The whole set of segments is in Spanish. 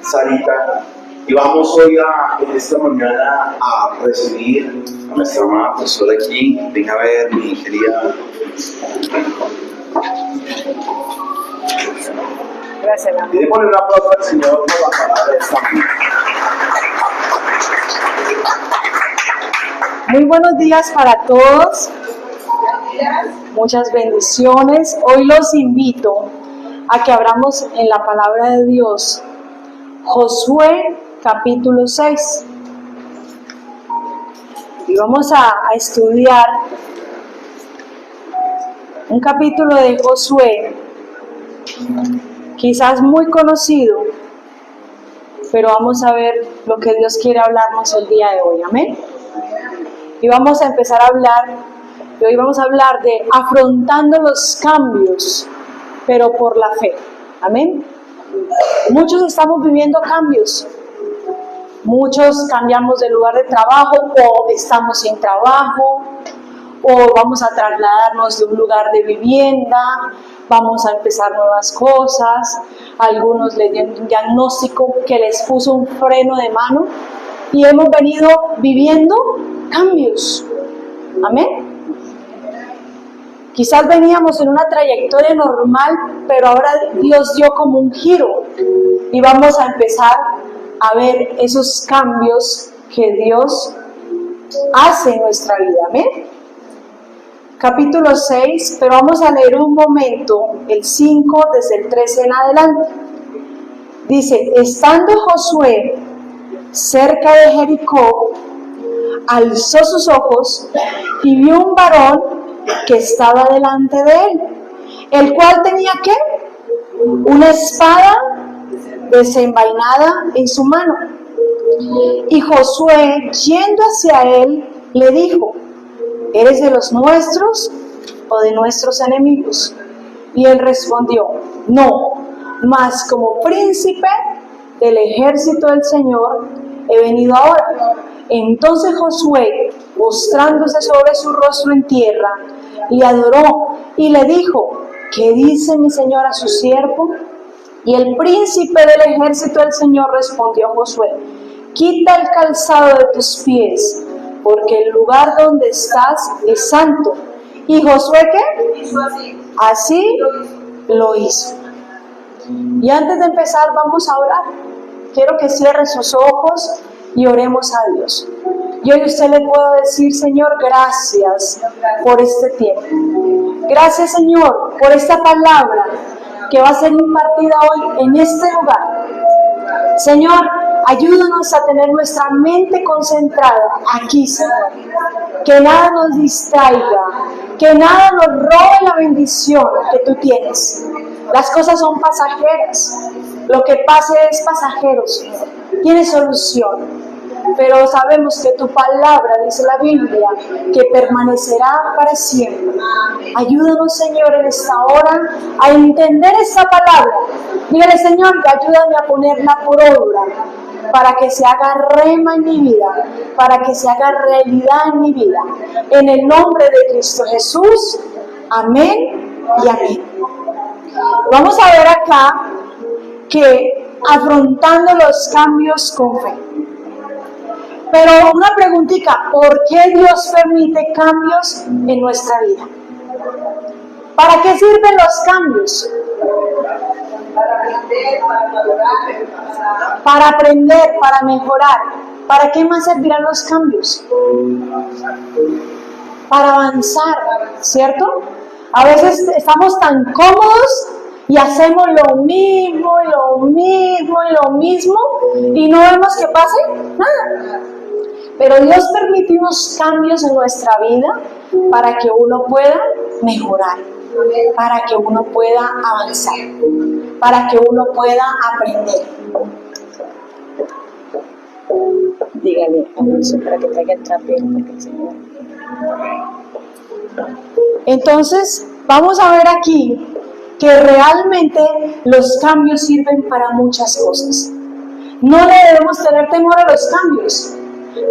Sarita. Y vamos hoy en esta mañana a recibir a nuestra amada pastora aquí. Venga a ver, mi querida. Gracias, amor. Quiere poner un aplauso al Señor por la palabra de esta mañana. Muy buenos días para todos. Muchas bendiciones. Hoy los invito a que abramos en la palabra de Dios. Josué capítulo 6. Y vamos a estudiar un capítulo de Josué, quizás muy conocido, pero vamos a ver lo que Dios quiere hablarnos el día de hoy. Amén. Y vamos a empezar a hablar, y hoy vamos a hablar de afrontando los cambios, pero por la fe. Amén. Muchos estamos viviendo cambios. Muchos cambiamos de lugar de trabajo, o estamos sin trabajo, o vamos a trasladarnos de un lugar de vivienda, vamos a empezar nuevas cosas. Algunos le dieron un diagnóstico que les puso un freno de mano y hemos venido viviendo cambios. Amén. Quizás veníamos en una trayectoria normal, pero ahora Dios dio como un giro y vamos a empezar a ver esos cambios que Dios hace en nuestra vida. Amén. Capítulo 6, pero vamos a leer un momento el 5 desde el 13 en adelante. Dice: estando Josué cerca de Jericó, alzó sus ojos y vio un varón que estaba delante de él, el cual tenía ¿qué? Una espada desenvainada en su mano. Y Josué, yendo hacia él, le dijo: ¿eres de los nuestros o de nuestros enemigos? Y él respondió: no, mas como príncipe del ejército del Señor he venido ahora. Entonces Josué, postrándose sobre su rostro en tierra, le adoró y le dijo: ¿qué dice mi señor a su siervo? Y el príncipe del ejército del Señor respondió a Josué: quita el calzado de tus pies, porque el lugar donde estás es santo. ¿Y Josué qué? Hizo así. Así lo hizo. Y antes de empezar vamos a orar. Quiero que cierre sus ojos y oremos a Dios. Y hoy usted le puedo decir: Señor, gracias por este tiempo. Gracias, Señor, por esta palabra que va a ser impartida hoy en este lugar. Señor, ayúdanos a tener nuestra mente concentrada aquí, Señor. Que nada nos distraiga, que nada nos robe la bendición que tú tienes. Las cosas son pasajeras. Lo que pase es pasajero, Señor. Tiene solución. Pero sabemos que tu palabra, dice la Biblia, que permanecerá para siempre. Ayúdanos, Señor, en esta hora a entender esta palabra. Dígale: Señor, que ayúdame a ponerla por obra, para que se haga rema en mi vida, para que se haga realidad en mi vida. En el nombre de Cristo Jesús, amén y amén. Vamos a ver acá que afrontando los cambios con fe. Pero una preguntita: ¿por qué Dios permite cambios en nuestra vida? ¿Para qué sirven los cambios? Para aprender, para valorar, Para aprender, para mejorar. ¿Para qué más servirán los cambios? Para avanzar, ¿cierto? A veces estamos tan cómodos y hacemos lo mismo, y lo mismo, y lo mismo, y no vemos que pase nada. Pero Dios permite unos cambios en nuestra vida para que uno pueda mejorar, para que uno pueda avanzar, para que uno pueda aprender. Dígale a eso para que traiga el trapero, porque el Señor. Entonces, vamos a ver aquí que realmente los cambios sirven para muchas cosas. No le debemos tener temor a los cambios,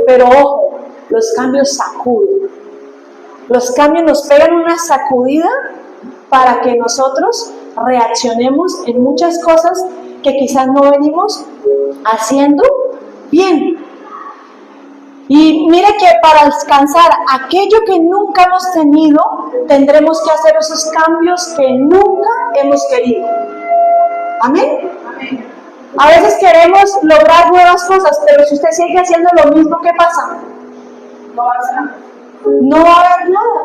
pero ojo, los cambios sacuden. Los cambios nos pegan una sacudida para que nosotros reaccionemos en muchas cosas que quizás no venimos haciendo bien. Y mire que para alcanzar aquello que nunca hemos tenido, tendremos que hacer esos cambios que nunca hemos querido. Amén. A veces queremos lograr nuevas cosas, pero si usted sigue haciendo lo mismo, ¿qué pasa? No va a haber nada.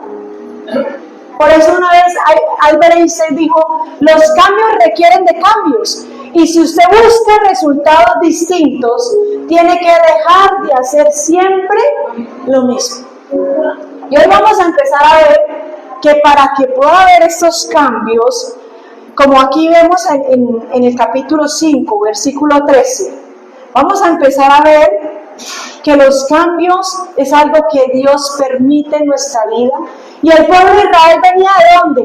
Por eso una vez Albert Einstein dijo, los cambios requieren de cambios. Y si usted busca resultados distintos, tiene que dejar de hacer siempre lo mismo. Y hoy vamos a empezar a ver que para que pueda haber estos cambios, como aquí vemos en el capítulo 5, versículo 13, vamos a empezar a ver que los cambios es algo que Dios permite en nuestra vida. Y el pueblo de Israel venía ¿de dónde?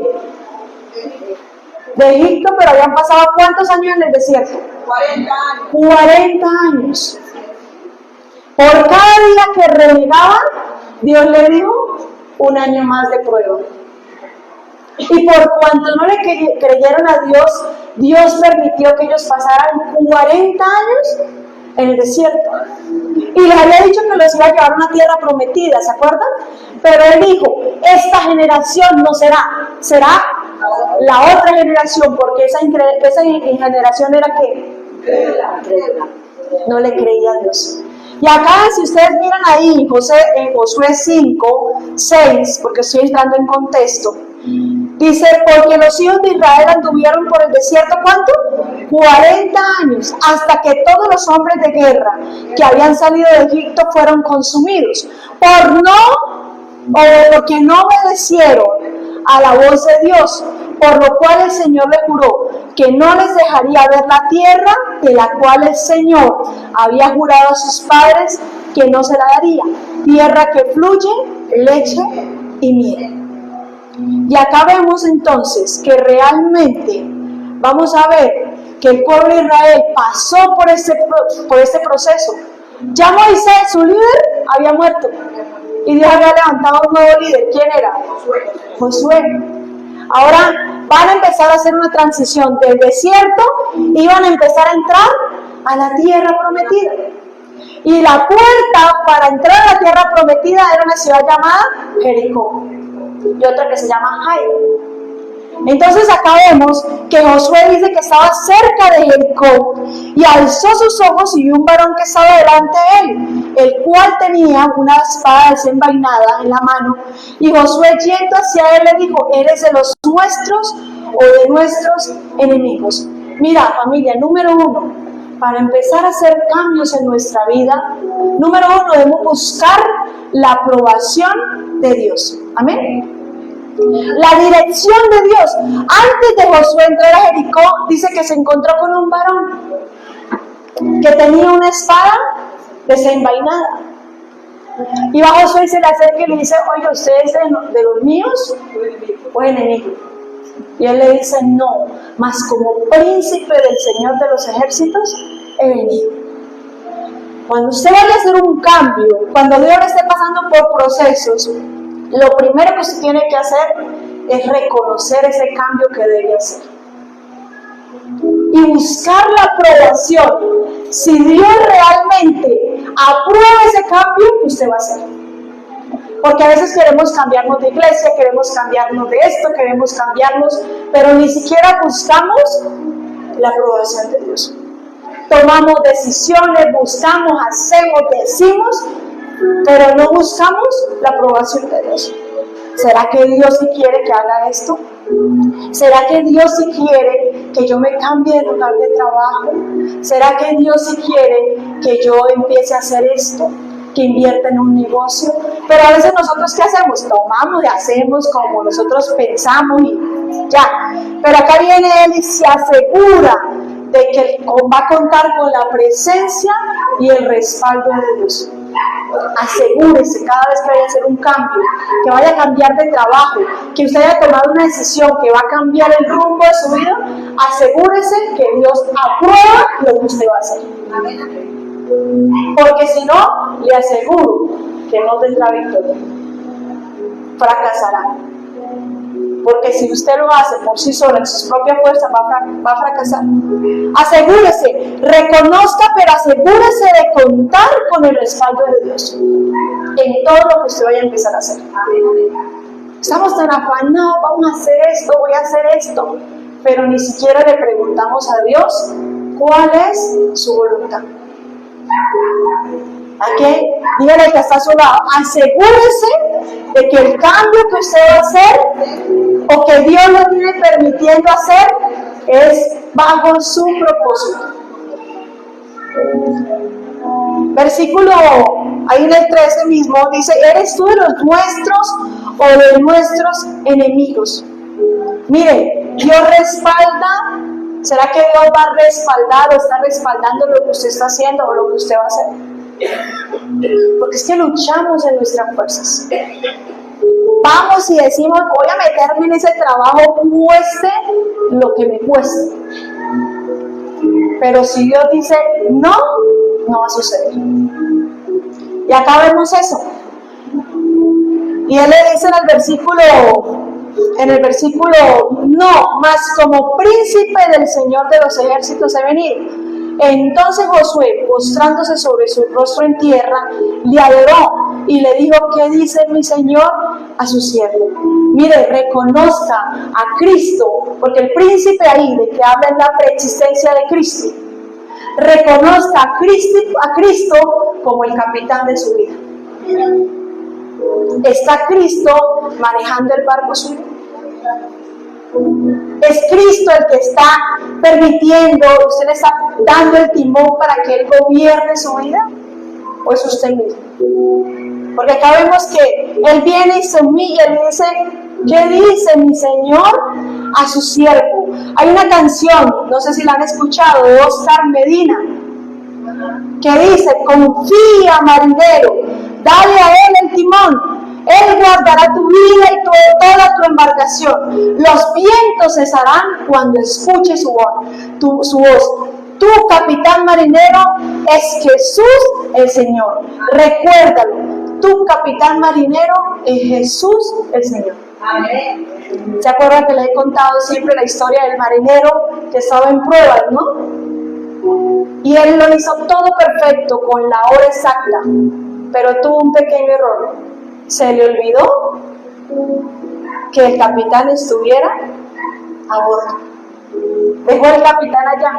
De Egipto, pero habían pasado ¿cuántos años en el desierto? 40 años. 40 años. Por cada día que renegaban, Dios le dio un año más de prueba. Y por cuanto no le creyeron a Dios, Dios permitió que ellos pasaran 40 años en el desierto. Y les había dicho que los iba a llevar a una tierra prometida, ¿se acuerdan? Pero él dijo, esta generación no será, será la otra generación, porque esa generación era que no le creía a Dios. Y acá, si ustedes miran ahí, en Josué 5, 6, porque estoy entrando en contexto, dice, porque los hijos de Israel anduvieron por el desierto, ¿cuánto? 40 años, hasta que todos los hombres de guerra que habían salido de Egipto fueron consumidos, porque no obedecieron a la voz de Dios, por lo cual el Señor le juró que no les dejaría ver la tierra de la cual el Señor había jurado a sus padres que no se la daría, tierra que fluye leche y miel. Y acá vemos entonces que realmente vamos a ver que el pueblo de Israel pasó por este proceso. Ya Moisés, su líder, había muerto y Dios había levantado un nuevo líder. ¿Quién era? Josué. Ahora van a empezar a hacer una transición del desierto y van a empezar a entrar a la tierra prometida. Y la puerta para entrar a la tierra prometida era una ciudad llamada Jericó y otra que se llama Jai. Entonces acá vemos que Josué dice que estaba cerca de Jericó y alzó sus ojos y vio un varón que estaba delante de él, el cual tenía una espada desenvainada en la mano. Y Josué, yendo hacia él, le dijo, ¿eres de los nuestros o de nuestros enemigos? Mira, familia, número uno, para empezar a hacer cambios en nuestra vida, número uno, debemos buscar la aprobación de Dios. Amén. La dirección de Dios. Antes de Josué entrar a Jericó, dice que se encontró con un varón que tenía una espada desenvainada. Y va Josué y se le acerca y le dice, oye, ¿usted es de los míos o enemigo? Y él le dice, no, mas como príncipe del Señor de los ejércitos he venido. Cuando usted vaya a hacer un cambio, cuando Dios le esté pasando por procesos, lo primero que usted tiene que hacer es reconocer ese cambio que debe hacer y buscar la aprobación. Si Dios realmente aprueba ese cambio, usted va a hacer. Porque a veces queremos cambiarnos de iglesia, queremos cambiarnos de esto, queremos cambiarnos, pero ni siquiera buscamos la aprobación de Dios. Tomamos decisiones, buscamos, hacemos, decimos, pero no buscamos la aprobación de Dios. ¿Será que Dios sí quiere que haga esto? ¿Será que Dios sí quiere que yo me cambie de lugar de trabajo? ¿Será que Dios sí quiere que yo empiece a hacer esto? Que invierta en un negocio. Pero a veces nosotros, ¿qué hacemos? Tomamos y hacemos como nosotros pensamos y ya. Pero acá viene Él y se asegura de que va a contar con la presencia y el respaldo de Dios. Asegúrese cada vez que vaya a hacer un cambio, que vaya a cambiar de trabajo, que usted haya tomado una decisión que va a cambiar el rumbo de su vida, asegúrese que Dios aprueba lo que usted va a hacer. Porque si no, le aseguro que no tendrá victoria. Fracasará. Porque si usted lo hace por sí sola, en sus propias fuerzas, va a fracasar. Asegúrese, reconozca, pero asegúrese de contar con el respaldo de Dios en todo lo que usted vaya a empezar a hacer. Estamos tan afanados, vamos a hacer esto, voy a hacer esto, pero ni siquiera le preguntamos a Dios cuál es su voluntad. Aquí, dígale que está a su lado, asegúrese de que el cambio que usted va a hacer o que Dios lo viene permitiendo hacer es bajo su propósito. Versículo, ahí en el 13 mismo, dice, ¿eres tú de los nuestros o de nuestros enemigos? Mire, Dios respalda. ¿Será que Dios va a respaldar o está respaldando lo que usted está haciendo o lo que usted va a hacer? Porque es que luchamos en nuestras fuerzas. Vamos y decimos, voy a meterme en ese trabajo, cueste lo que me cueste. Pero si Dios dice no, no va a suceder. Y acá vemos eso. Y Él le dice en el versículo, no, mas como príncipe del Señor de los ejércitos he venido. Entonces Josué, postrándose sobre su rostro en tierra, le adoró y le dijo, ¿qué dice mi Señor a su siervo? Mire, reconozca a Cristo, porque el príncipe ahí de que habla es la preexistencia de Cristo. Reconozca a Cristo como el capitán de su vida. ¿Está Cristo manejando el barco suyo? ¿Es Cristo el que está permitiendo, usted le está dando el timón para que Él gobierne su vida? ¿O es usted mismo? Porque acá vemos que Él viene y se humilla y dice, ¿qué dice mi Señor a su siervo? Hay una canción, no sé si la han escuchado, de Oscar Medina, que dice, confía marinero, dale a Él el timón. Él guardará tu vida y toda tu embarcación. Los vientos cesarán cuando escuche su voz. Tu capitán marinero es Jesús el Señor. Recuérdalo. Tu capitán marinero es Jesús el Señor. Amén. ¿Se acuerdan que le he contado siempre la historia del marinero que estaba en pruebas, no? Y él lo hizo todo perfecto con la hora exacta, pero tuvo un pequeño error. Se le olvidó que el capitán estuviera a bordo. Dejó el capitán allá.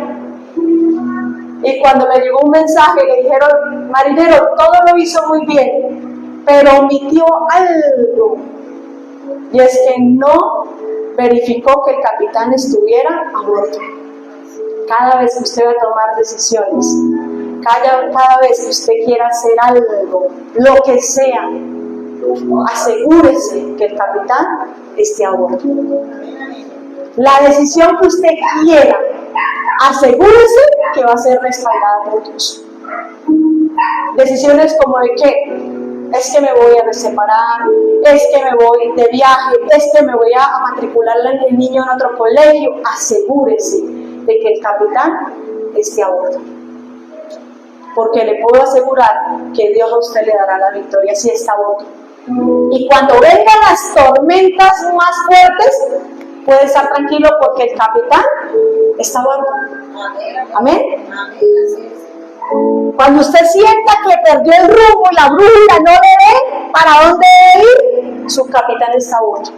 Y cuando le llegó un mensaje, le dijeron, marinero, todo lo hizo muy bien, pero omitió algo. Y es que no verificó que el capitán estuviera a bordo. Cada vez que usted va a tomar decisiones, cada vez que usted quiera hacer algo, lo que sea, asegúrese que el capitán esté a bordo. La decisión que usted quiera, asegúrese que va a ser respaldada por Dios. Decisiones como de que es que me voy a separar, es que me voy de viaje, es que me voy a matricular el niño en otro colegio. Asegúrese de que el capitán esté a bordo. Porque le puedo asegurar que Dios a usted le dará la victoria si está a bordo. Y cuando vengan las tormentas más fuertes, puede estar tranquilo porque el capitán está a bordo. Amén. Cuando usted sienta que perdió el rumbo y la brújula no le ve para dónde ir, su capitán está a bordo.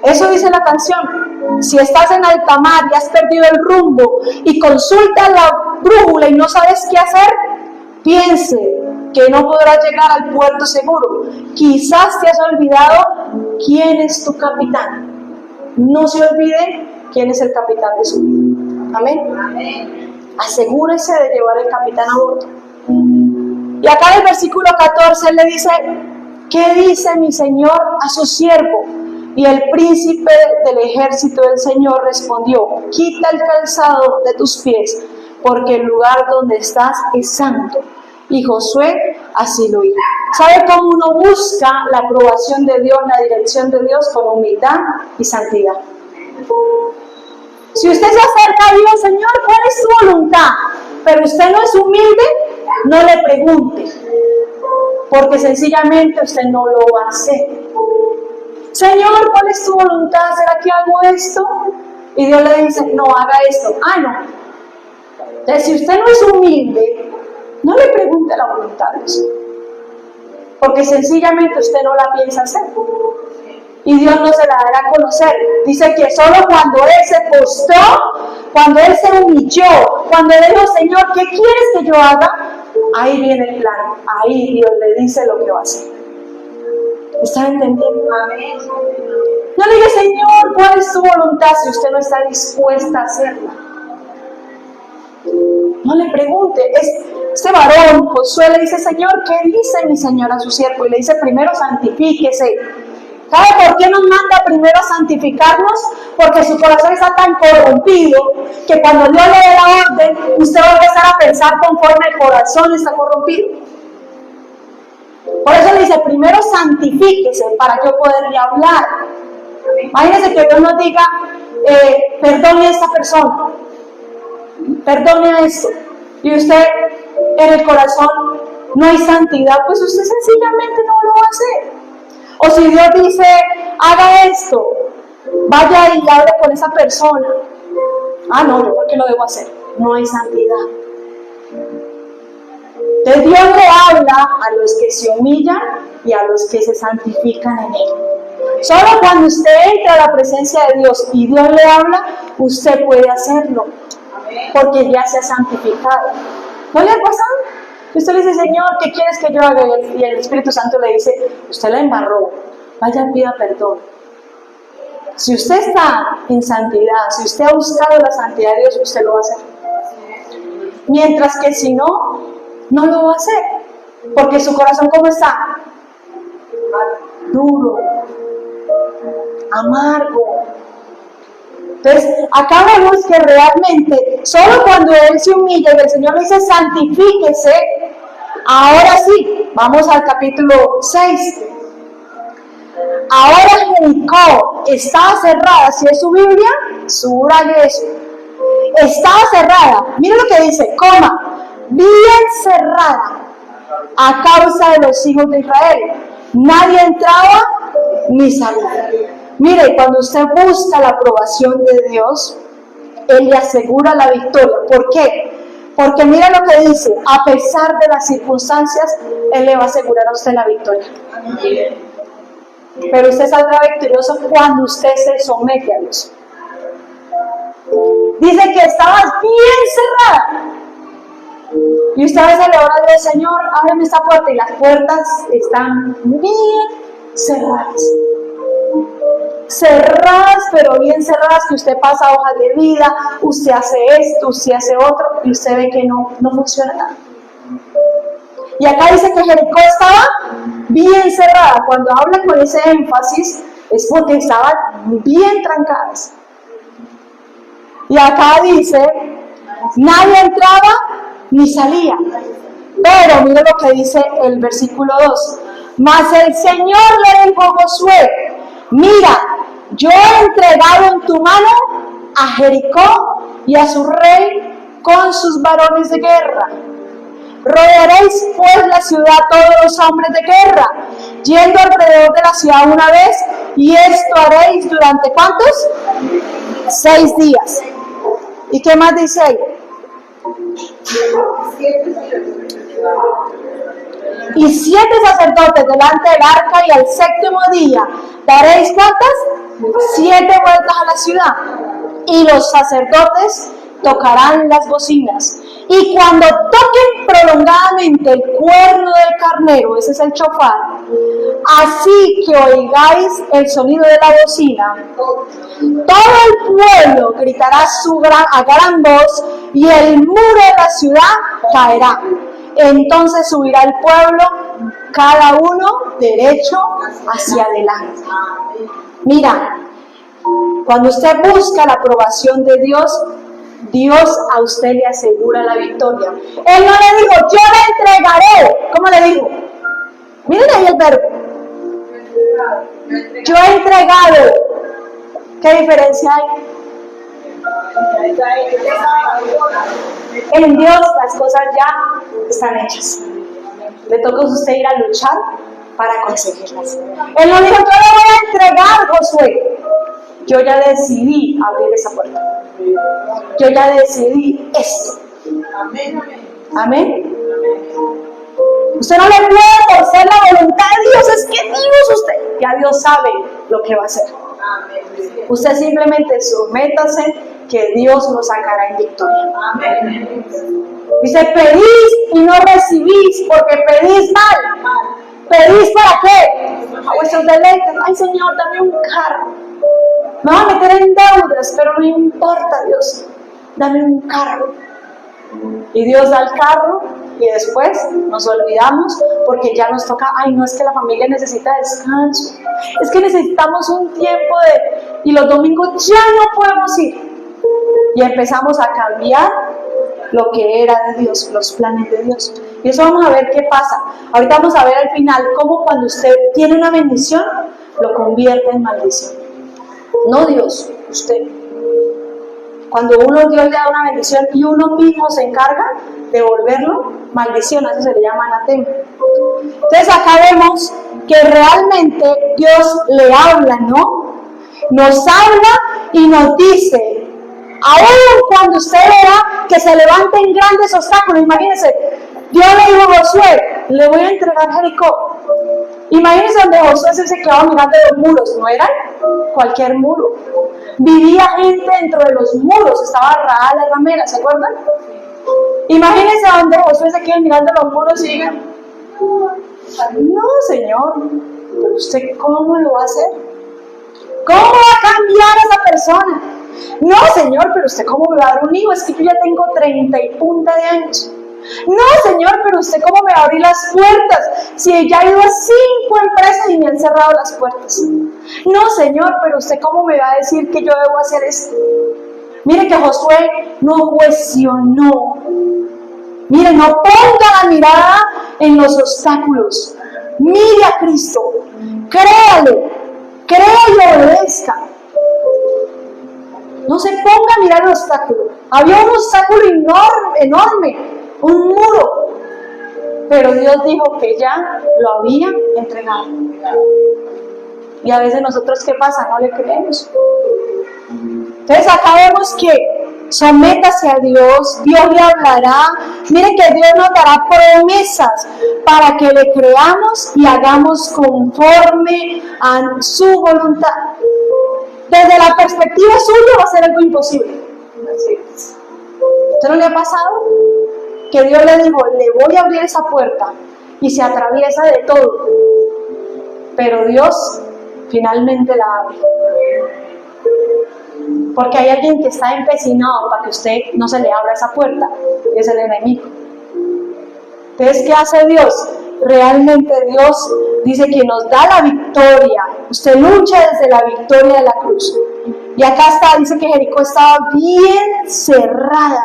Eso dice la canción. Si estás en alta mar y has perdido el rumbo y consultas la brújula y no sabes qué hacer, piense que no podrás llegar al puerto seguro. Quizás te has olvidado quién es tu capitán. No se olvide quién es el capitán de su vida. Amén. Amén. Asegúrese de llevar el capitán a bordo. Y acá en el versículo 14 le dice, ¿qué dice mi Señor a su siervo? Y el príncipe del ejército del Señor respondió, quita el calzado de tus pies, porque el lugar donde estás es santo. Y Josué así lo hizo. ¿Sabe cómo uno busca la aprobación de Dios, la dirección de Dios? Con humildad y santidad. Si usted se acerca a Dios, Señor, ¿cuál es tu voluntad? Pero usted no es humilde, no le pregunte, porque sencillamente usted no lo va a hacer. Señor, ¿cuál es tu voluntad? ¿Será que hago esto? Y Dios le dice, no, haga esto. Ah, no. Entonces, si usted no es humilde, no le pregunte la voluntad de Dios. Porque sencillamente usted no la piensa hacer. Y Dios no se la dará a conocer. Dice que solo cuando Él se postró, cuando Él se humilló, cuando Él dijo, Señor, ¿qué quieres que yo haga? Ahí viene el plan. Ahí Dios le dice lo que va a hacer. ¿Están entendiendo? Amén. No le diga, Señor, ¿cuál es tu voluntad si usted no está dispuesta a hacerla? No le pregunte. Este varón, Josué, le dice, Señor, ¿qué dice mi Señor a su siervo? Y le dice, primero santifíquese. ¿Sabe por qué nos manda primero a santificarnos? Porque su corazón está tan corrompido que cuando Dios le dé la orden, usted va a empezar a pensar conforme el corazón está corrompido. Por eso le dice, primero santifíquese para yo poderle hablar. Imagínense que Dios nos diga, perdone a esta persona, perdone a esto. Y usted en el corazón no hay santidad, pues usted sencillamente no lo va a hacer. O si Dios dice, haga esto, vaya y hable con esa persona. Ah, no, yo por qué lo debo hacer. No hay santidad. Entonces Dios le habla a los que se humillan y a los que se santifican en Él. Solo cuando usted entra a la presencia de Dios y Dios le habla, usted puede hacerlo. Porque ya se ha santificado. ¿No le ha pasado? Usted le dice, Señor, ¿qué quieres que yo haga? Y el Espíritu Santo le dice, usted la embarró, vaya, pida perdón. Si usted está en santidad, si usted ha buscado la santidad de Dios, usted lo va a hacer. Mientras que si no, no lo va a hacer. Porque su corazón, ¿cómo está? Duro, amargo. Entonces, acá vemos que realmente, solo cuando Él se humilla y el Señor le dice, santifíquese, ahora sí, vamos al capítulo 6. Ahora Jericó estaba cerrada, si es su Biblia, subraye eso. Estaba cerrada, mire lo que dice, bien cerrada, a causa de los hijos de Israel. Nadie entraba ni salía. Mire, cuando usted busca la aprobación de Dios, Él le asegura la victoria. ¿Por qué? Porque mira lo que dice, a pesar de las circunstancias, Él le va a asegurar a usted la victoria. Pero usted saldrá victorioso cuando usted se somete a Dios. Dice que estabas bien cerrada. Y usted a veces le ora a Dios, Señor, ábreme esta puerta, y las puertas están bien cerradas. Cerradas, pero bien cerradas, que usted pasa hojas de vida, usted hace esto, usted hace otro, y usted ve que no funciona nada. Y acá dice que Jericó estaba bien cerrada. Cuando habla con ese énfasis, es porque estaban bien trancadas. Y acá dice, nadie entraba ni salía. Pero mire lo que dice el versículo 2. Mas el Señor le dijo a Josué, mira, yo he entregado en tu mano a Jericó y a su rey con sus varones de guerra. Rodearéis pues la ciudad todos los hombres de guerra, yendo alrededor de la ciudad una vez, y esto haréis durante ¿cuántos? 6 días. ¿Y qué más dice ahí? Y 7 sacerdotes delante del arca, y al 7º día daréis ¿cuántas? 7 vueltas a la ciudad, y los sacerdotes tocarán las bocinas. Y cuando toquen prolongadamente el cuerno del carnero, ese es el shofar, así que oigáis el sonido de la bocina, todo el pueblo gritará a gran voz, y el muro de la ciudad caerá. Entonces subirá el pueblo, cada uno derecho hacia adelante. Mira, cuando usted busca la aprobación de Dios, Dios a usted le asegura la victoria. Él no le dijo, yo le entregaré. ¿Cómo le dijo? Miren ahí el verbo. Yo he entregado. ¿Qué diferencia hay? En Dios las cosas ya están hechas. Le toca a usted ir a luchar para conseguirlas. Él no dijo, yo le voy a entregar, Josué. Yo ya decidí abrir esa puerta. Yo ya decidí esto. Amén. Amén. Usted no le puede torcer la voluntad de Dios. Es que Dios, ya Dios sabe lo que va a hacer. Amén. Usted simplemente sométase, que Dios lo sacará en victoria. Amén. Dice, pedís y no recibís, porque pedís mal. ¿Pedís para qué? A vuestros deleites. Ay, Señor, dame un carro. Me voy a meter en deudas, pero no importa, Dios. Dame un carro. Y Dios da el carro y después nos olvidamos porque ya nos toca, ay, no, es que la familia necesita descanso. Es que necesitamos un tiempo y los domingos ya no podemos ir. Y empezamos a cambiar lo que era de Dios, los planes de Dios. Y eso vamos a ver qué pasa. Ahorita vamos a ver al final cómo cuando usted tiene una bendición, lo convierte en maldición. No Dios, usted. Cuando Dios le da una bendición y uno mismo se encarga de volverlo maldición, eso se le llama anatema. Entonces acá vemos que realmente Dios le habla, ¿no? Nos habla y nos dice, aún cuando usted vea que se levanten grandes obstáculos, imagínense, Dios le dijo a Josué, le voy a entregar Jericó. Imagínense donde Josué se quedaba mirando los muros, no era cualquier muro. Vivía gente dentro de los muros, estaba Rahab la ramera, ¿se acuerdan? Imagínense donde Josué se queda mirando los muros y diga, no, Señor, pero usted ¿cómo lo va a hacer? ¿Cómo va a cambiar a esa persona? No, Señor, pero usted ¿cómo me va a dar un hijo? Es que yo ya tengo 30 y punta de años. No, Señor, pero usted ¿cómo me va a abrir las puertas? Si ya he ido a 5 empresas y me han cerrado las puertas. No, Señor, pero usted ¿cómo me va a decir que yo debo hacer esto? Mire que Josué no cuestionó. Mire, no ponga la mirada en los obstáculos. Mire a Cristo. Créale. Crea y obedezca. No se ponga a mirar el obstáculo. Había un obstáculo enorme, un muro. Pero Dios dijo que ya lo había entregado. Y a veces nosotros, ¿qué pasa? No le creemos. Entonces acá vemos que sométase a Dios, Dios le hablará. Miren que Dios nos dará promesas para que le creamos y hagamos conforme a su voluntad. Desde la perspectiva suya va a ser algo imposible. ¿Usted no le ha pasado? Que Dios le dijo, le voy a abrir esa puerta y se atraviesa de todo. Pero Dios finalmente la abre. Porque hay alguien que está empecinado para que usted no se le abra esa puerta, y es el enemigo. Entonces, ¿qué hace Dios? Realmente Dios dice que nos da la victoria. Usted lucha desde la victoria de la cruz. Y acá está, dice que Jericó estaba bien cerrada.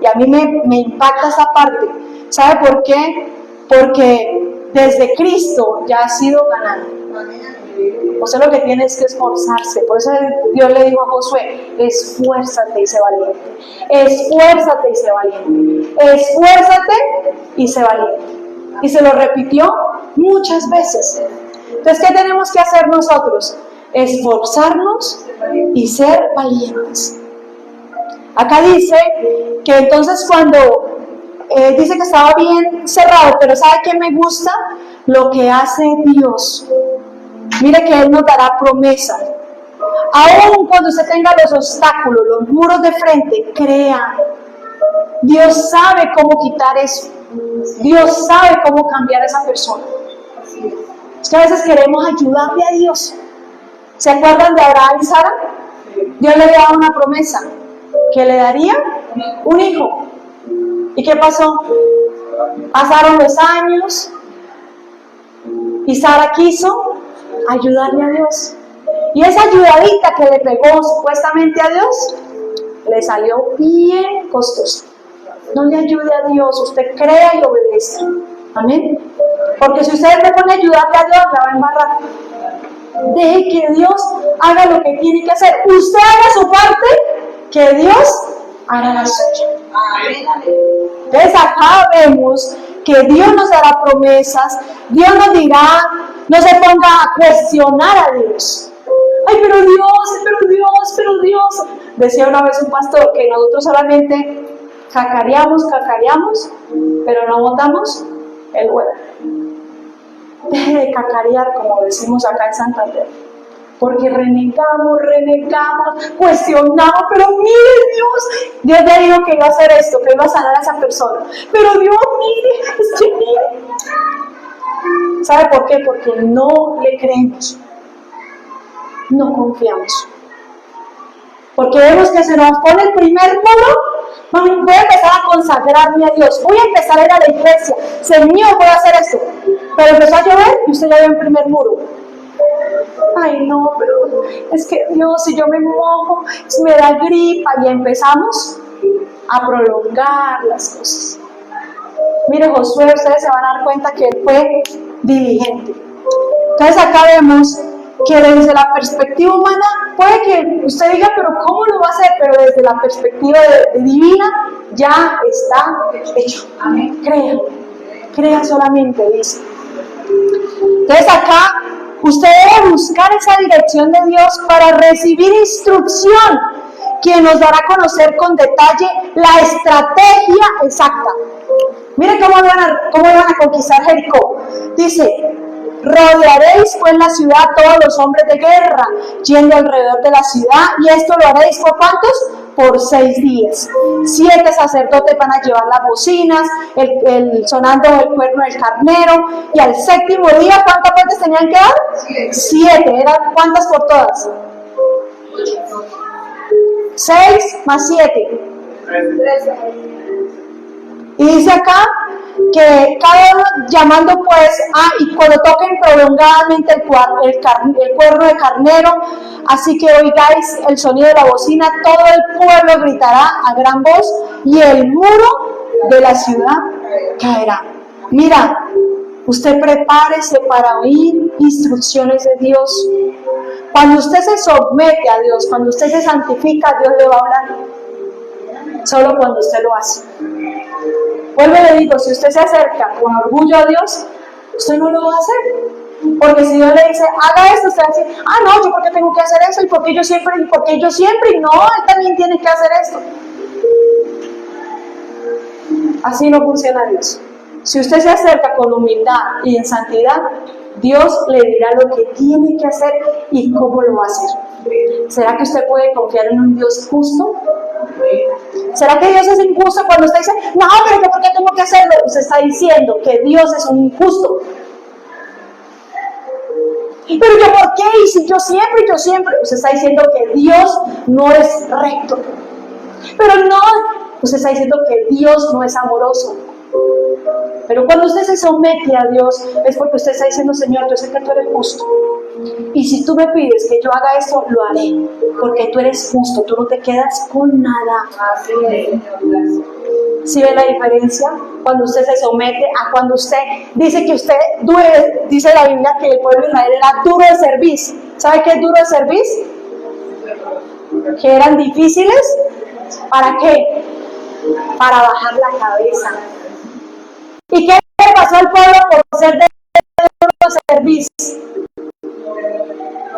Y a mí me impacta esa parte. ¿Sabe por qué? Porque desde Cristo ya ha sido ganado. Usted lo que tiene es que esforzarse. Por eso Dios le dijo a Josué, esfuérzate y sé valiente. Esfuérzate y sé valiente. Esfuérzate y sé valiente. Y se lo repitió muchas veces. Entonces, ¿qué tenemos que hacer nosotros? Esforzarnos y ser valientes. Acá dice que entonces cuando dice que estaba bien cerrado, pero ¿sabe qué me gusta? Lo que hace Dios. Mire que Él nos dará promesa. Aún cuando usted tenga los obstáculos, los muros de frente, crea. Dios sabe cómo quitar eso. Dios sabe cómo cambiar a esa persona. Es que a veces queremos ayudarle a Dios. ¿Se acuerdan de Abraham y Sara? Dios le daba una promesa, que le daría un hijo. ¿Y qué pasó? Pasaron los años y Sara quiso ayudarle a Dios. Y esa ayudadita que le pegó supuestamente a Dios, le salió bien costoso. No le ayude a Dios, usted crea y obedezca. Amén. Porque si usted le pone a ayudarle a Dios, la va a embarrar. Deje que Dios haga lo que tiene que hacer. Usted haga su parte, que Dios hará la suya. Entonces acá vemos que Dios nos dará promesas, Dios nos dirá, no se ponga a cuestionar a Dios. Ay, pero Dios. Decía una vez un pastor que nosotros solamente cacareamos, pero no botamos el huevo. Deje de cacarear, como decimos acá en Santander, porque renegamos, cuestionamos, pero mire Dios ya dijo que iba a hacer esto, que iba a sanar a esa persona, pero Dios, mire. ¿Sabe por qué? Porque no le creemos, no confiamos. Porque vemos que se nos pone el primer muro. Voy a empezar a consagrarme a Dios, voy a empezar a ir a la iglesia, Señor, voy a hacer esto. Pero empezó a llover y usted ya vio el primer muro. Ay, no, pero es que Dios, si yo me mojo, me da gripa. Y empezamos a prolongar las cosas. Mire, Josué, ustedes se van a dar cuenta que él fue diligente. Entonces acá vemos que desde la perspectiva humana, puede que usted diga, pero ¿cómo lo va a hacer? Pero desde la perspectiva divina, ya está hecho. Amén. Crea solamente, dice. Entonces acá, usted debe buscar esa dirección de Dios para recibir instrucción, quien nos dará a conocer con detalle la estrategia exacta. Mire cómo van a conquistar Jericó. Dice, rodearéis pues la ciudad todos los hombres de guerra, yendo alrededor de la ciudad, y esto lo haréis ¿por cuántos? Por 6 días. 7 sacerdotes van a llevar las bocinas, sonando el cuerno del carnero, y al 7º día, ¿cuántas vueltas tenían que dar? 7. ¿Eran cuántas por todas? 6 más 7. 13. Y dice acá que cada uno llamando pues y cuando toquen prolongadamente el cuerno de carnero, así que oigáis el sonido de la bocina, todo el pueblo gritará a gran voz y el muro de la ciudad caerá. Mira, usted prepárese para oír instrucciones de Dios. Cuando usted se somete a Dios, cuando usted se santifica, Dios le va a hablar. Solo cuando usted lo hace. Vuelvo y le digo, si usted se acerca con orgullo a Dios, usted no lo va a hacer. Porque si Dios le dice, haga esto, usted va a decir, no, yo porque tengo que hacer eso, y porque yo siempre, y no, él también tiene que hacer esto. Así no funciona Dios. Si usted se acerca con humildad y en santidad, Dios le dirá lo que tiene que hacer y cómo lo va a hacer. ¿Será que usted puede confiar en un Dios justo? ¿Será que Dios es injusto cuando usted dice, no, pero ¿por qué tengo que hacerlo? Usted está diciendo que Dios es un injusto. Pero yo, ¿por qué? Y si yo siempre, usted está diciendo que Dios no es recto. Pero no, usted está diciendo que Dios no es amoroso. Pero cuando usted se somete a Dios, es porque usted está diciendo, Señor, yo sé que tú eres justo. Y si tú me pides que yo haga esto, lo haré. Porque tú eres justo, tú no te quedas con nada. ¿Sí ve la diferencia? Cuando usted se somete a cuando usted dice que usted, dice la Biblia que el pueblo de Israel era duro de servir. ¿Sabe qué es duro de servir? Que eran difíciles. ¿Para qué? Para bajar la cabeza. ¿Y qué le pasó al pueblo por ser de servicio?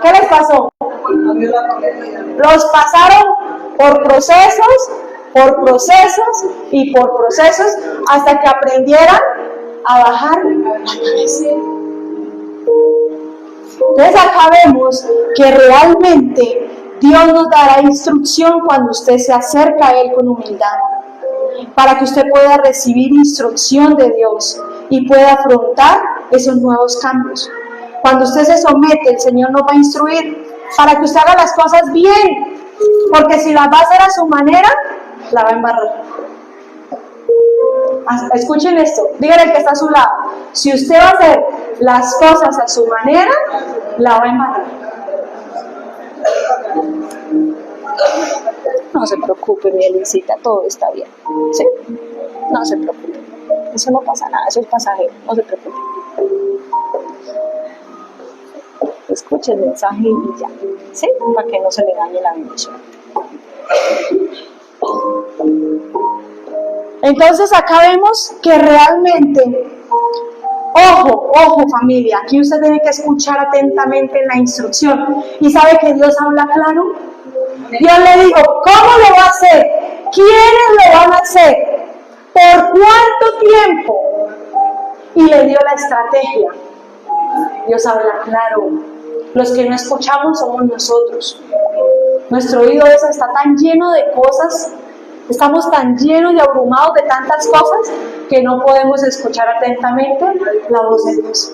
¿Qué les pasó? Los pasaron por procesos hasta que aprendieran a bajar la cabeza. Entonces acá vemos que realmente Dios nos dará instrucción cuando usted se acerca a Él con humildad, para que usted pueda recibir instrucción de Dios y pueda afrontar esos nuevos cambios. Cuando usted se somete, el Señor nos va a instruir para que usted haga las cosas bien, porque si las va a hacer a su manera, la va a embarrar. Escuchen esto, díganle al que está a su lado, si usted va a hacer las cosas a su manera, la va a embarrar. No se preocupe, mi Elisita, todo está bien. ¿Sí? No se preocupe. Eso no pasa nada, eso es pasajero. No se preocupe. Escuche el mensaje y ya. ¿Sí? Para que no se le dañe la bendición. Entonces acá vemos que realmente, ojo familia, aquí usted tiene que escuchar atentamente la instrucción. ¿Y sabe que Dios habla claro? Dios le dijo, ¿cómo lo va a hacer? ¿Quiénes lo van a hacer? ¿Por cuánto tiempo? Y le dio la estrategia. Dios habla claro. Los que no escuchamos somos nosotros. Nuestro oído a veces está tan lleno de cosas, estamos tan llenos y abrumados de tantas cosas que no podemos escuchar atentamente la voz de Dios.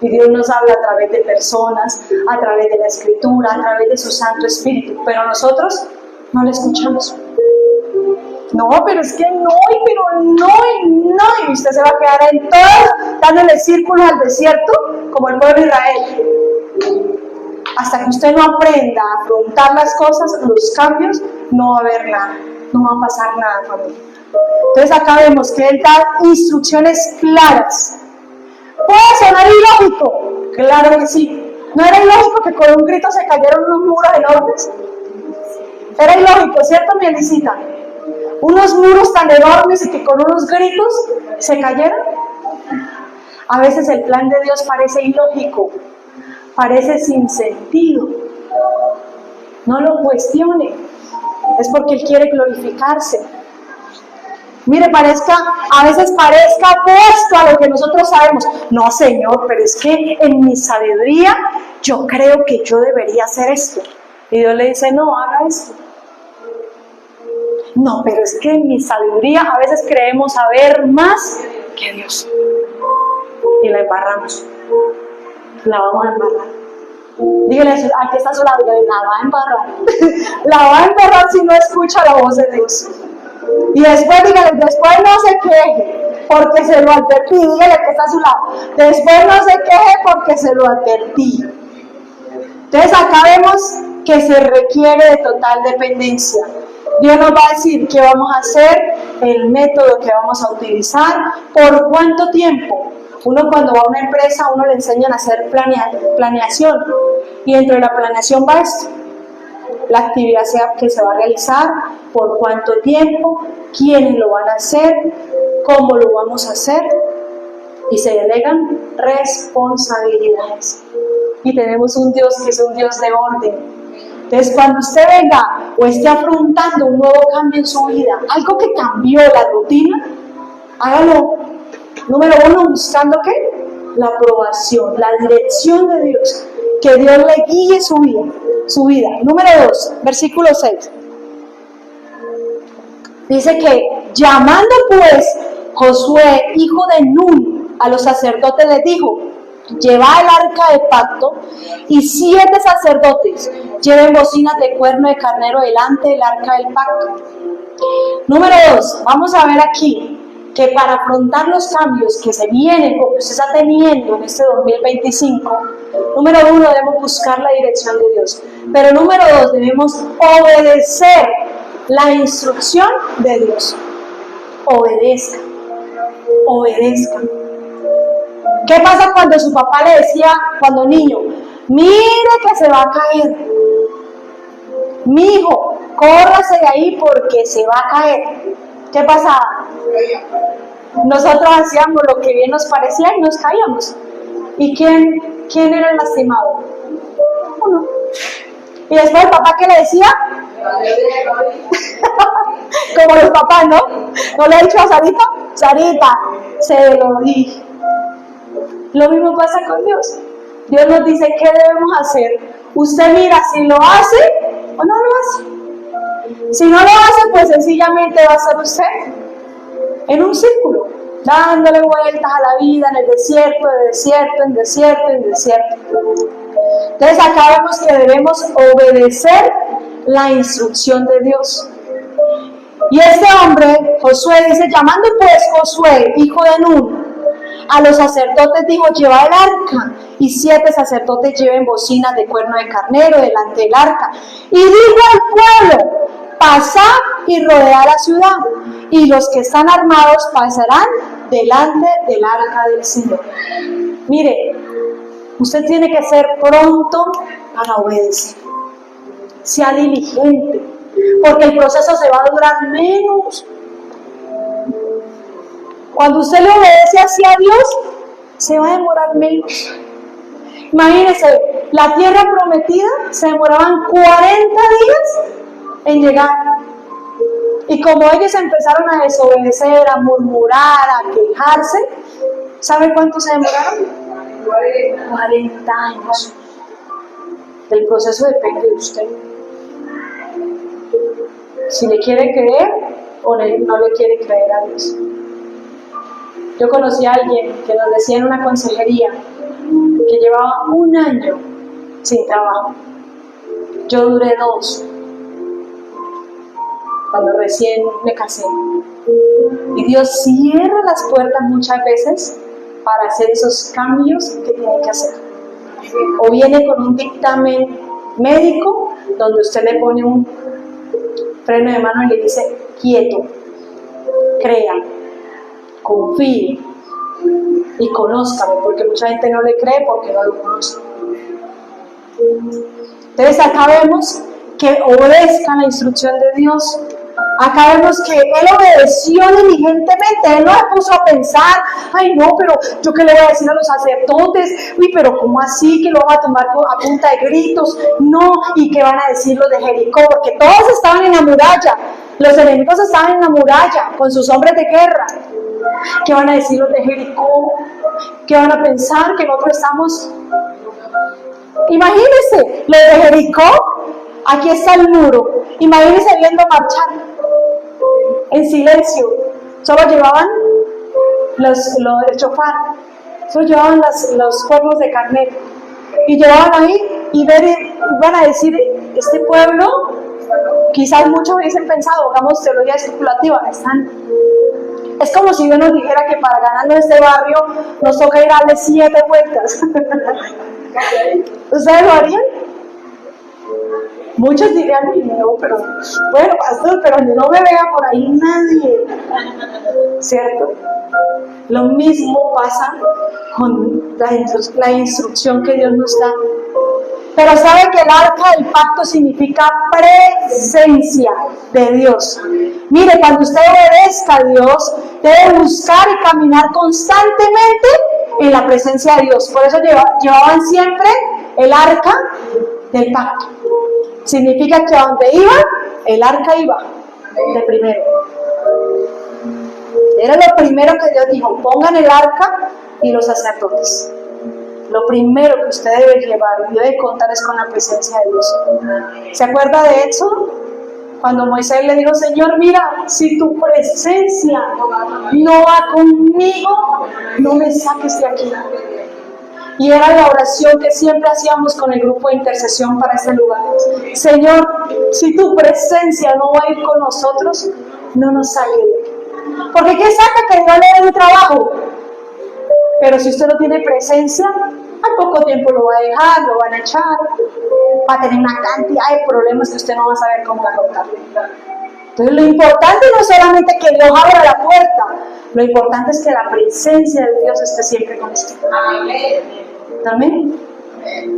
Y Dios nos habla a través de personas, a través de la Escritura, a través de su Santo Espíritu, pero nosotros no le escuchamos. No, pero es que no, y usted se va a quedar en todo, dándole círculos al desierto, como el pueblo de Israel. Hasta que usted no aprenda a afrontar las cosas, los cambios, no va a haber nada, no va a pasar nada, familia. Entonces acá vemos que Él da instrucciones claras. ¿Puede sonar ilógico? Claro que sí. ¿No era ilógico que con un grito se cayeron unos muros enormes? Era ilógico, ¿cierto, mi Elisita? Unos muros tan enormes y que con unos gritos se cayeron. A veces el plan de Dios parece ilógico, parece sin sentido. No lo cuestione, es porque Él quiere glorificarse. Mire, a veces parezca opuesto a lo que nosotros sabemos. No, Señor, pero es que en mi sabiduría yo creo que yo debería hacer esto. Y Dios le dice, no, haga esto. No, pero es que en mi sabiduría a veces creemos saber más que Dios. Y la embarramos. La vamos a embarrar. Dígale, aquí está a su lado, dígale, la va a embarrar. La va a embarrar si no escucha la voz de Dios. Y después, dígale, después no se queje porque se lo advertí. Dígale que está a su lado. Después no se queje porque se lo advertí. Entonces acá vemos que se requiere de total dependencia. Dios nos va a decir qué vamos a hacer, el método que vamos a utilizar, por cuánto tiempo. Uno cuando va a una empresa, uno le enseñan a hacer planeación. Y dentro de la planeación va esto. La actividad que se va a realizar, por cuánto tiempo, quiénes lo van a hacer, cómo lo vamos a hacer. Y se delegan responsabilidades. Y tenemos un Dios que es un Dios de orden. Entonces, cuando usted venga o esté afrontando un nuevo cambio en su vida, algo que cambió la rutina, hágalo. Número 1, buscando ¿qué? La aprobación, la dirección de Dios. Que Dios le guíe su vida. Número 2, versículo 6. Dice que, llamando pues Josué, hijo de Nun, a los sacerdotes les dijo, llevad el arca de pacto y 7 sacerdotes lleven bocinas de cuerno de carnero delante del arca del pacto. Número 2, vamos a ver aquí que para afrontar los cambios que se vienen o que usted está teniendo en este 2025, número 1, debemos buscar la dirección de Dios. Pero número 2, debemos obedecer la instrucción de Dios. Obedezca. ¿Qué pasa cuando su papá le decía, cuando niño, mire que se va a caer? Mi hijo, córrase de ahí porque se va a caer. ¿Qué pasaba? Nosotros hacíamos lo que bien nos parecía y nos caíamos. ¿Y quién era el lastimado? Uno. Y después el papá, ¿qué le decía? Como los papás, ¿no? ¿No le he dicho a Sarita? Sarita, se lo dije. Lo mismo pasa con Dios. Dios nos dice qué debemos hacer. Usted mira si lo hace o no lo hace. Si no lo hace, pues sencillamente va a ser usted en un círculo, dándole vueltas a la vida en el desierto, en desierto. Entonces acá vemos que debemos obedecer la instrucción de Dios. Y este hombre, Josué, dice, llamando pues Josué, hijo de Nun, a los sacerdotes dijo, lleva el arca, y 7 sacerdotes lleven bocinas de cuerno de carnero delante del arca. Y dijo al pueblo, pasad y rodead la ciudad, y los que están armados pasarán delante del arca del Señor. Mire, usted tiene que ser pronto para obedecer. Sea diligente, porque el proceso se va a durar menos. Cuando usted le obedece así a Dios, se va a demorar menos. Imagínense, la tierra prometida se demoraban 40 días en llegar. Y como ellos empezaron a desobedecer, a murmurar, a quejarse, ¿sabe cuánto se demoraron? 40 años. El proceso depende de usted. Si le quiere creer o no le quiere creer a Dios. Yo conocí a alguien que nos decía en una consejería que llevaba 1 año sin trabajo. Yo duré 2, cuando recién me casé. Y Dios cierra las puertas muchas veces para hacer esos cambios que tiene que hacer. O viene con un dictamen médico donde usted le pone un freno de mano y le dice: quieto, crea, confíe y conózcame, porque mucha gente no le cree porque no lo conoce. Entonces acá vemos que obedezca la instrucción de Dios. Acá vemos que él obedeció diligentemente. Él no se puso a pensar: ay no, pero yo qué le voy a decir a los sacerdotes, uy, pero ¿cómo así que lo van a tomar a punta de gritos? No, ¿y qué van a decir los de Jericó? Porque todos estaban en la muralla, los enemigos estaban en la muralla con sus hombres de guerra. ¿Qué van a decir los de Jericó? ¿Qué van a pensar? Que nosotros estamos... Imagínense, los de Jericó, aquí está el muro, imagínense viendo marchar en silencio. Solo llevaban el chofar, solo llevaban los cuernos de carnero, y llevaban ahí y van a decir: este pueblo, quizás muchos hubiesen pensado, hagamos teología especulativa, es como si Dios nos dijera que para ganarnos este barrio nos toca ir a darle 7 vueltas. ¿Ustedes lo harían? Muchos dirían: no, pero bueno, pastor, pero no me vea por ahí nadie, ¿cierto? Lo mismo pasa con la instrucción que Dios nos da. Pero sabe que el arca del pacto significa presencia de Dios. Mire, cuando usted obedezca a Dios, debe buscar y caminar constantemente en la presencia de Dios. Por eso llevaban siempre el arca del pacto. Significa que a donde iban, el arca iba de primero. Era lo primero que Dios dijo: pongan el arca y los sacerdotes. Lo primero que usted debe llevar y debe contar es con la presencia de Dios. ¿Se acuerda de eso? Cuando Moisés le dijo: Señor, mira, si tu presencia no va conmigo, no me saques de aquí. Y era la oración que siempre hacíamos con el grupo de intercesión para este lugar. Señor, si tu presencia no va a ir con nosotros, no nos saque de aquí. Porque ¿qué saca que no le dé un trabajo? Pero si usted no tiene presencia, al poco tiempo lo va a dejar, lo van a echar, va a tener una cantidad de problemas que usted no va a saber cómo afrontar. Entonces lo importante no es solamente que Dios abra la puerta, lo importante es que la presencia de Dios esté siempre con usted. Amén.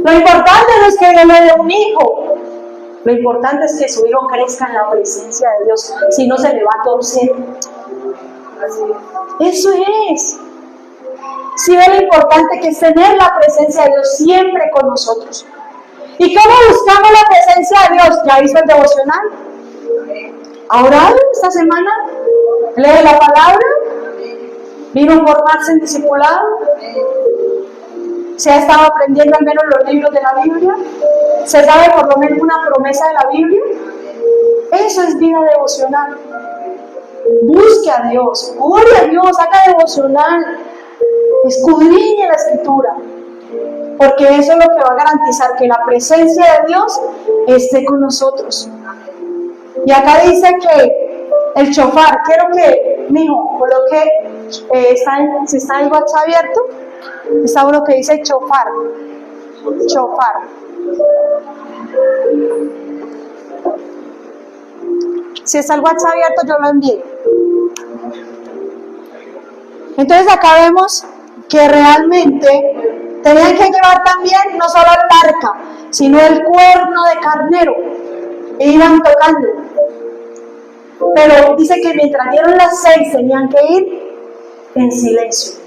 Lo importante no es que Dios le dé un hijo, lo importante es que su hijo crezca en la presencia de Dios, si no se le va a torcer. Eso es. Sí, ve lo importante que es tener la presencia de Dios siempre con nosotros. ¿Y cómo buscamos la presencia de Dios? ¿Ya hizo el devocional? ¿Ha orado esta semana? ¿Lee la palabra? ¿Vino a formarse en discipulado? ¿Se ha estado aprendiendo al menos los libros de la Biblia? ¿Se sabe por lo menos una promesa de la Biblia? Eso es vida devocional. Busque a Dios, ore a Dios, haga devocional. Escudriñe la Escritura, porque eso es lo que va a garantizar que la presencia de Dios esté con nosotros. Y acá dice que el chofar, quiero que, mijo, coloque, si está el WhatsApp abierto, está uno que dice chofar. Chofar. Si está el WhatsApp abierto, yo lo envié. Entonces acá vemos que realmente tenían que llevar también no solo el arca, sino el cuerno de carnero. E iban tocando. Pero dice que mientras dieron las 6 tenían que ir en silencio.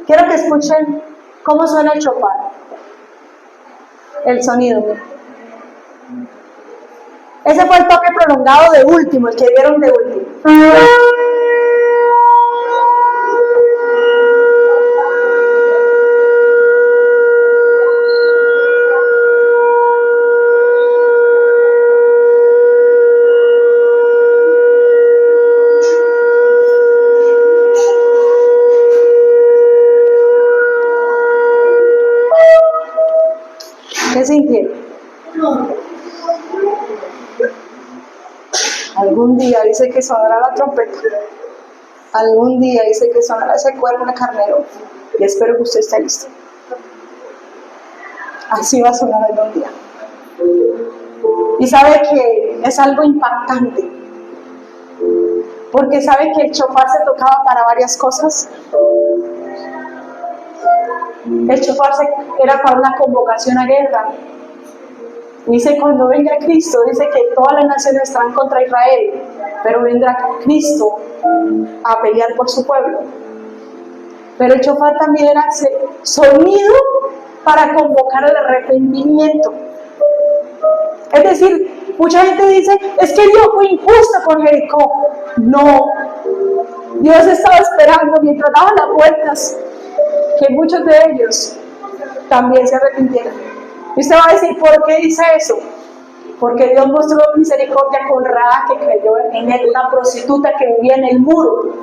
Quiero que escuchen cómo suena el shofar, el sonido. Ese fue el toque prolongado de último, el que dieron de último. ¿Qué sintieron? Algún día dice que sonará la trompeta. Algún día dice que sonará ese cuerno de carnero. Y espero que usted esté listo. Así va a sonar algún día. Y sabe que es algo impactante. Porque sabe que el shofar se tocaba para varias cosas. El shofar era para una convocación a guerra. Dice, cuando venga Cristo, dice que todas las naciones estarán contra Israel, pero vendrá Cristo a pelear por su pueblo. Pero el shofar también era sonido para convocar al arrepentimiento. Es decir, mucha gente dice, es que Dios fue injusto con Jericó. No, Dios estaba esperando mientras daban las vueltas que muchos de ellos también se arrepintieran. Y usted va a decir, ¿por qué dice eso? Porque Dios mostró misericordia con Rahab, que creyó en él, una prostituta que vivía en el muro.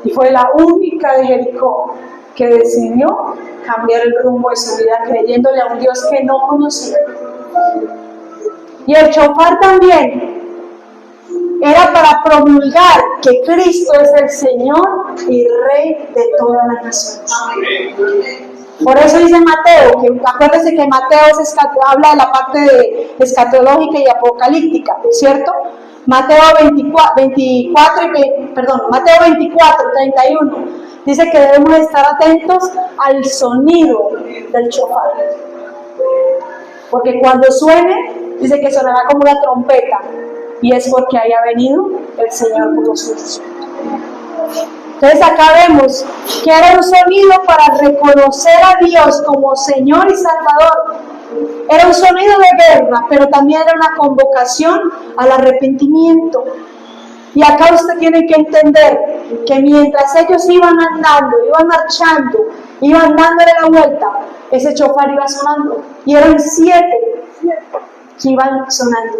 Y fue la única de Jericó que decidió cambiar el rumbo de su vida, creyéndole a un Dios que no conocía. Y el shofar también era para promulgar que Cristo es el Señor y Rey de todas las naciones. Por eso dice Mateo, que acuérdense que Mateo habla de la parte escatológica y apocalíptica, ¿cierto? Mateo 24, 31, dice que debemos estar atentos al sonido del shofar. Porque cuando suene, dice que sonará como una trompeta, y es porque haya venido el Señor por nosotros. Entonces acá vemos que era un sonido para reconocer a Dios como Señor y Salvador. Era un sonido de guerra, pero también era una convocación al arrepentimiento. Y acá usted tiene que entender que mientras ellos iban andando, iban marchando, iban dándole la vuelta, ese shofar iba sonando. Y eran 7 que iban sonando,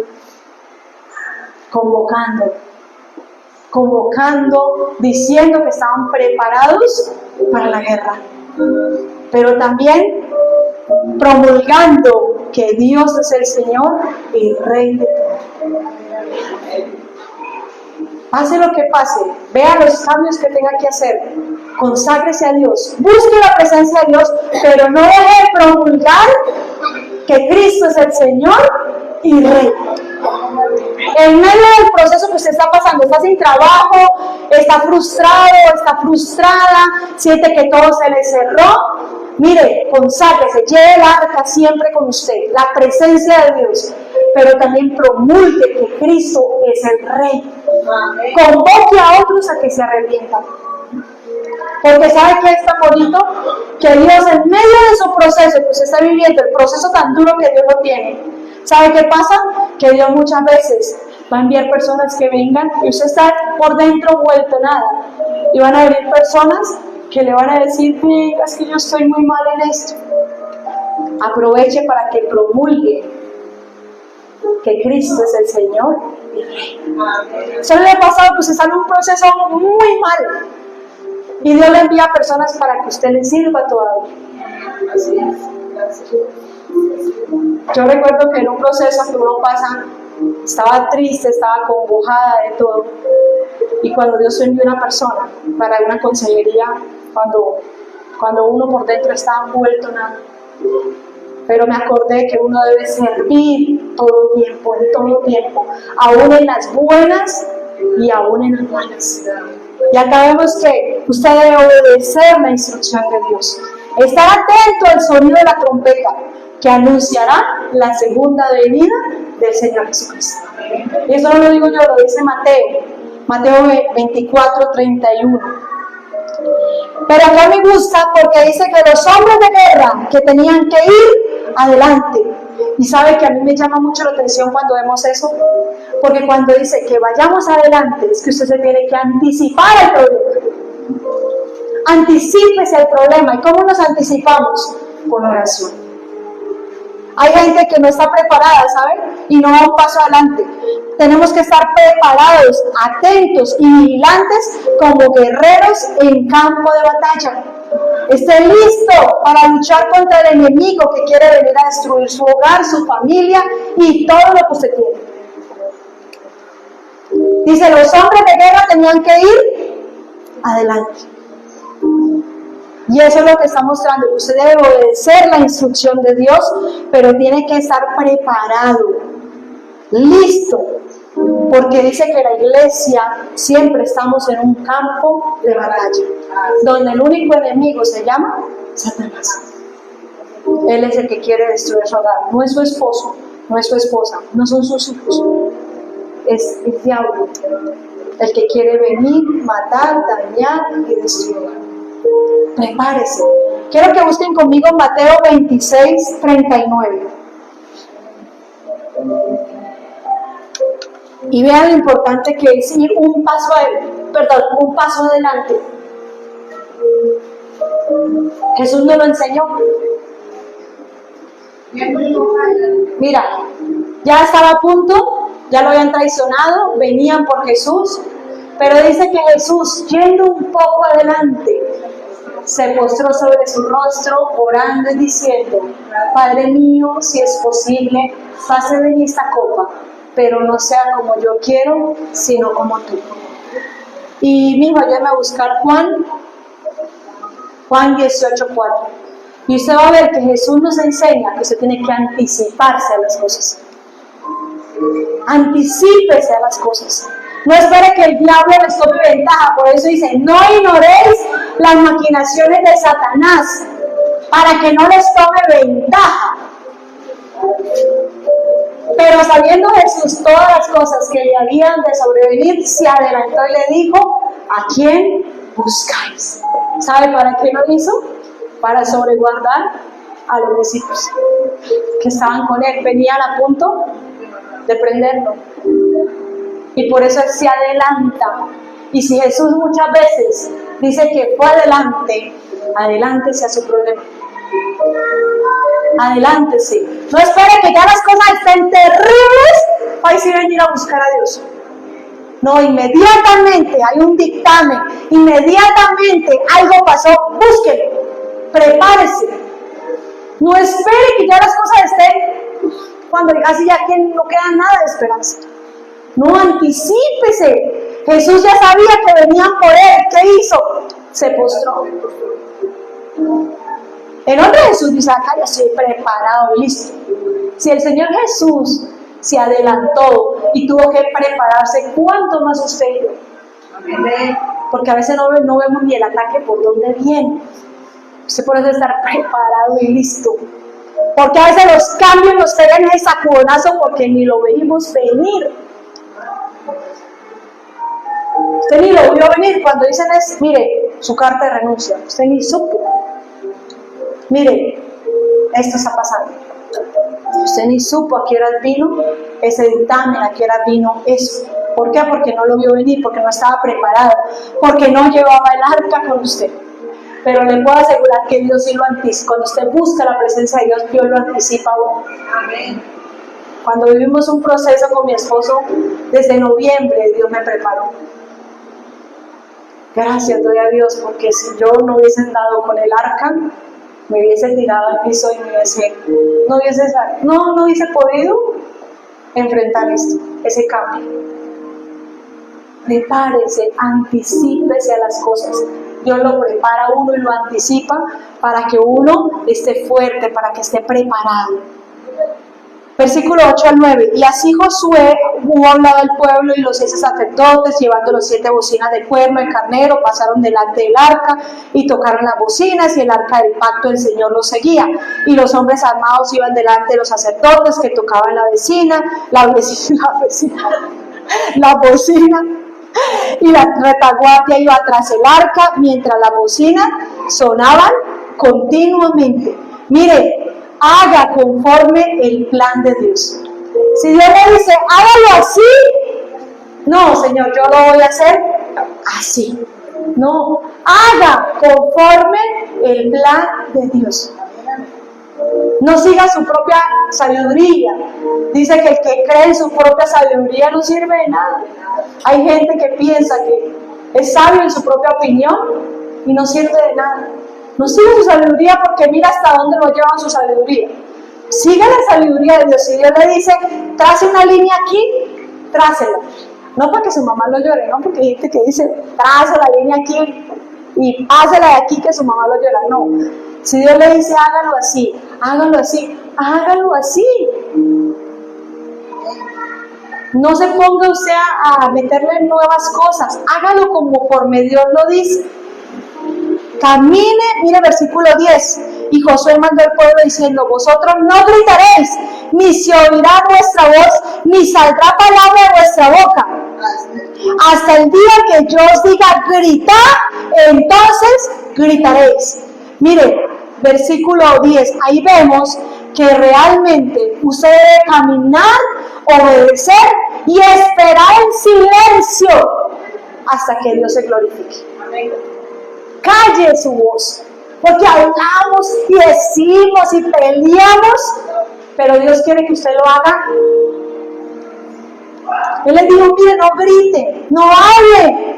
convocando, diciendo que estaban preparados para la guerra, pero también promulgando que Dios es el Señor y Rey de todo. Pase lo que pase, vea los cambios que tenga que hacer, conságrese a Dios, busque la presencia de Dios, pero no deje de promulgar que Cristo es el Señor y Rey. En medio del proceso que usted está pasando, está sin trabajo, está frustrado, está frustrada, siente que todo se le cerró, mire, conságrese, lleve el arca siempre con usted, la presencia de Dios, pero también promulgue que Cristo es el Rey. Convoque a otros a que se arrepientan. Porque ¿sabe qué es tan bonito? Que Dios, en medio de su proceso que usted está viviendo, el proceso tan duro que Dios lo tiene, ¿sabe qué pasa? Que Dios muchas veces va a enviar personas que vengan y usted está por dentro vuelto nada. Y van a venir personas que le van a decir, venga, es que yo estoy muy mal en esto. Aproveche para que promulgue que Cristo es el Señor y Rey. Solo le ha pasado que usted está en un proceso muy mal y Dios le envía personas para que usted le sirva todavía. Así es. Yo recuerdo que en un proceso que uno pasa, estaba triste, estaba congojada de todo, y cuando Dios envió una persona para una consejería, cuando uno por dentro estaba envuelto en nada, pero me acordé que uno debe servir todo tiempo, en todo tiempo, aún en las buenas y aún en las malas. Y acá vemos que usted debe obedecer la instrucción de Dios, estar atento al sonido de la trompeta que anunciará la segunda venida del Señor Jesucristo. Y eso no lo digo yo, lo dice Mateo 24, 31. Pero acá me gusta porque dice que los hombres de guerra que tenían que ir adelante. Y sabe que a mí me llama mucho la atención cuando vemos eso, porque cuando dice que vayamos adelante, es que usted se tiene que anticipar al problema. Anticípese al problema. ¿Y cómo nos anticipamos? Con oración. Hay gente que no está preparada, ¿saben? Y no va un paso adelante. Tenemos que estar preparados, atentos y vigilantes como guerreros en campo de batalla. Esté listo para luchar contra el enemigo que quiere venir a destruir su hogar, su familia y todo lo que usted tiene. Dice, los hombres de guerra tenían que ir adelante. Y eso es lo que está mostrando. Usted debe obedecer la instrucción de Dios, pero tiene que estar preparado, listo. Porque dice que la iglesia siempre estamos en un campo de batalla, donde el único enemigo se llama Satanás. Él es el que quiere destruir su hogar, no es su esposo, no es su esposa, no son sus hijos. Es el diablo el que quiere venir, matar, dañar y destruir. Prepárese. Quiero que busquen conmigo Mateo 26, 39. Y vean lo importante que es ir un paso adelante. Jesús nos lo enseñó. Mira, ya estaba a punto, ya lo habían traicionado, venían por Jesús, pero dice que Jesús, yendo un poco adelante, se postró sobre su rostro, orando y diciendo, Padre mío, si es posible, pase de mí esta copa, pero no sea como yo quiero, sino como tú. Y mi hijo, ayúdame a buscar Juan 18:4. Y usted va a ver que Jesús nos enseña que usted tiene que anticiparse a las cosas. Anticípese a las cosas. No espere que el diablo les tome ventaja. Por eso dice, no ignoréis las maquinaciones de Satanás, para que no les tome ventaja. Pero sabiendo Jesús todas las cosas que le habían de sobrevenir, se adelantó y le dijo, ¿a quién buscáis? ¿Sabe para qué lo hizo? Para sobreguardar a los discípulos que estaban con él. Venían a punto de prenderlo. Y por eso él se adelanta. Y si Jesús muchas veces dice que fue adelante, adelántese a su problema. Adelántese. No espere que ya las cosas estén terribles para sí venir a buscar a Dios. No, inmediatamente hay un dictamen, inmediatamente algo pasó, búsquelo, prepárese. No espere que ya las cosas estén cuando casi ya que no queda nada de esperanza. No, anticípese. Jesús ya sabía que venían por él. ¿Qué hizo? Se postró. El nombre de Jesús dice, acá yo estoy preparado, listo. Si el Señor Jesús se adelantó y tuvo que prepararse, ¿cuánto más usted y yo? Porque a veces no vemos ni el ataque por dónde viene. Usted puede estar preparado y listo. Porque a veces los cambios nos pegan ese sacudonazo porque ni lo veíamos venir. Usted ni lo vio venir cuando dicen mire, su carta de renuncia. Usted ni supo. Mire, esto está pasando. Usted ni supo a qué hora vino ese dictamen, a qué hora vino eso. ¿Por qué? Porque no lo vio venir, porque no estaba preparado, porque no llevaba el arca con usted. Pero le puedo asegurar que Dios sí lo anticipa. Cuando usted busca la presencia de Dios, Dios lo anticipa a uno. Amén. Cuando vivimos un proceso con mi esposo, desde noviembre Dios me preparó. Gracias doy a Dios, porque si yo no hubiese andado con el arca, me hubiese tirado al piso y no hubiese podido enfrentar esto, ese cambio. Prepárese, anticípese a las cosas. Dios lo prepara a uno y lo anticipa para que uno esté fuerte, para que esté preparado. Versículo 8 al 9. Y así Josué hubo hablado al pueblo, y los 6 sacerdotes, llevando los 7 bocinas del cuerno del carnero, pasaron delante del arca y tocaron las bocinas, y el arca del pacto del Señor los seguía. Y los hombres armados iban delante de los sacerdotes que tocaban la bocina, y la retaguardia iba tras el arca, mientras las bocinas sonaban continuamente. Mire, haga conforme el plan de Dios. Si Dios le dice, hágalo así, no, Señor, yo lo voy a hacer así. No, haga conforme el plan de Dios. No siga su propia sabiduría. Dice que el que cree en su propia sabiduría no sirve de nada. Hay gente que piensa que es sabio en su propia opinión y no sirve de nada. No siga su sabiduría, porque mira hasta dónde lo lleva su sabiduría. Siga la sabiduría de Dios. Si Dios le dice, trace una línea aquí, trácela. No para que su mamá lo llore, no, porque hay gente que dice, trace la línea aquí y pásela de aquí que su mamá lo llora. No. Si Dios le dice, hágalo así, hágalo así, hágalo así. No se ponga usted a meterle nuevas cosas. Hágalo como por medio Dios lo dice. Camine, mire versículo 10. Y Josué mandó al pueblo diciendo, vosotros no gritaréis, ni se oirá vuestra voz, ni saldrá palabra de vuestra boca, hasta el día que yo os diga gritad, entonces gritaréis. Mire, versículo 10, ahí vemos que realmente usted debe caminar, obedecer y esperar en silencio hasta que Dios se glorifique. Calle su voz, porque hablamos y decimos y peleamos, pero Dios quiere que usted lo haga. Él les dijo, mire, no grite, no hable.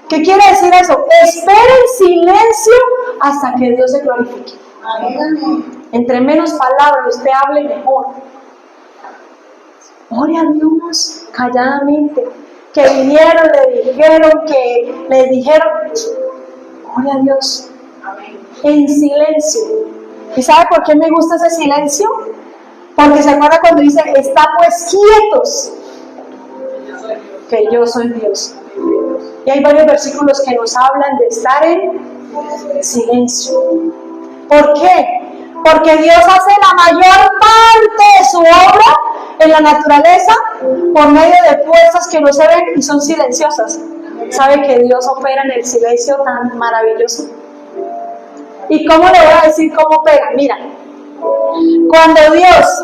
¿Qué quiere decir eso? Espere en silencio hasta que Dios se glorifique. Entre menos palabras usted hable, mejor. Ore a Dios calladamente. Que vinieron, le dijeron, ore a Dios en silencio. ¿Y sabe por qué me gusta ese silencio? Porque se acuerda cuando dice, está pues quietos, que yo soy Dios. Y hay varios versículos que nos hablan de estar en silencio. ¿Por qué? Porque Dios hace la mayor parte de su obra en la naturaleza por medio de fuerzas que no se ven y son silenciosas. ¿Sabe que Dios opera en el silencio tan maravilloso? ¿Y cómo le voy a decir cómo opera? Mira, cuando Dios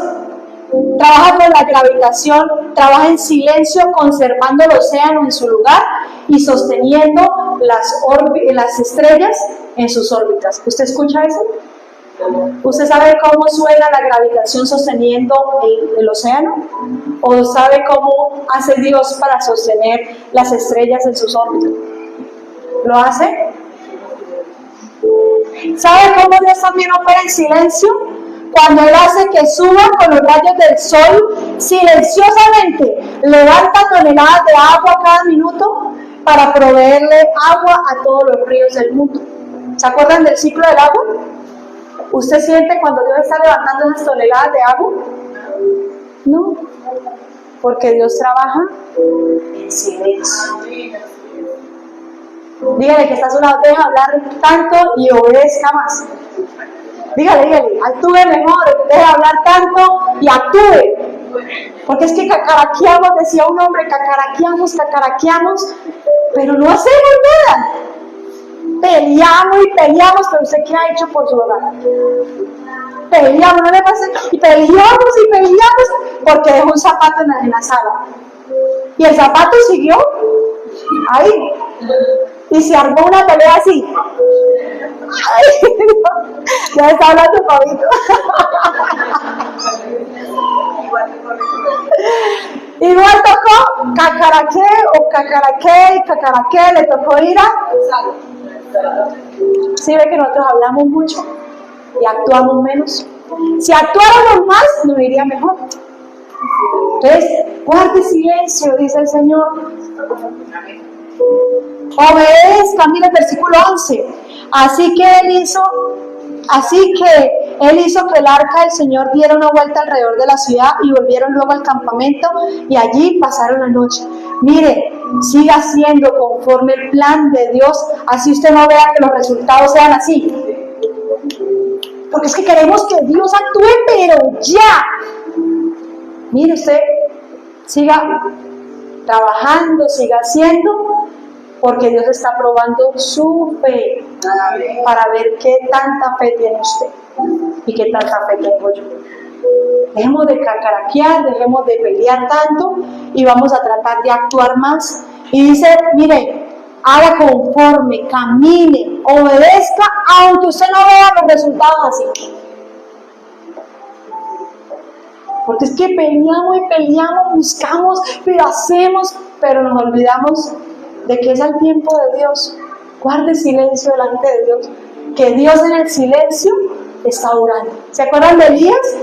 trabaja con la gravitación, trabaja en silencio, conservando el océano en su lugar y sosteniendo las estrellas en sus órbitas. ¿Usted escucha eso? ¿Usted sabe cómo suena la gravitación sosteniendo el océano? ¿O sabe cómo hace Dios para sostener las estrellas en sus órbitas? ¿Lo hace? ¿Sabe cómo Dios también opera en silencio? Cuando Él hace que suban con los rayos del sol, silenciosamente levanta toneladas de agua cada minuto para proveerle agua a todos los ríos del mundo. ¿Se acuerdan del ciclo del agua? ¿Usted siente cuando Dios está levantando esas toneladas de agua? No, porque Dios trabaja en silencio. Dígale que está a su lado, deja hablar tanto y obedezca más. Dígale, actúe mejor, deja hablar tanto y actúe. Porque es que cacaraqueamos, decía un hombre, cacaraqueamos, pero no hacemos nada. Peleamos y peleamos, pero ¿usted qué ha hecho por su hogar? Peleamos, no le pasa, y peleamos porque dejó un zapato en la sala. Y el zapato siguió ahí. Y se armó una pelea así. Ay, ya está hablando Pabito. Igual tocó cacaraqué, le tocó ir a... ¿Sí ve que nosotros hablamos mucho y actuamos menos? Si actuáramos más, nos iría mejor. Entonces, guarde silencio, dice el Señor. Obedezca, mira el versículo 11. Así que Él hizo que el arca del Señor diera una vuelta alrededor de la ciudad y volvieron luego al campamento y allí pasaron la noche. Mire, siga haciendo conforme el plan de Dios, así usted no vea que los resultados sean así. Porque es que queremos que Dios actúe, pero ya. Mire usted, siga trabajando, siga haciendo, porque Dios está probando su fe para ver qué tanta fe tiene usted y qué tanta fe tengo yo. Dejemos de cacaraquear, dejemos de pelear tanto y vamos a tratar de actuar más. Y dice, mire, haga conforme, camine, obedezca, aunque usted no vea los resultados así. Porque es que peleamos y peleamos, buscamos, pero hacemos, pero nos olvidamos de que es el tiempo de Dios. Guarde silencio delante de Dios, que Dios en el silencio está orando. ¿Se acuerdan de Elías?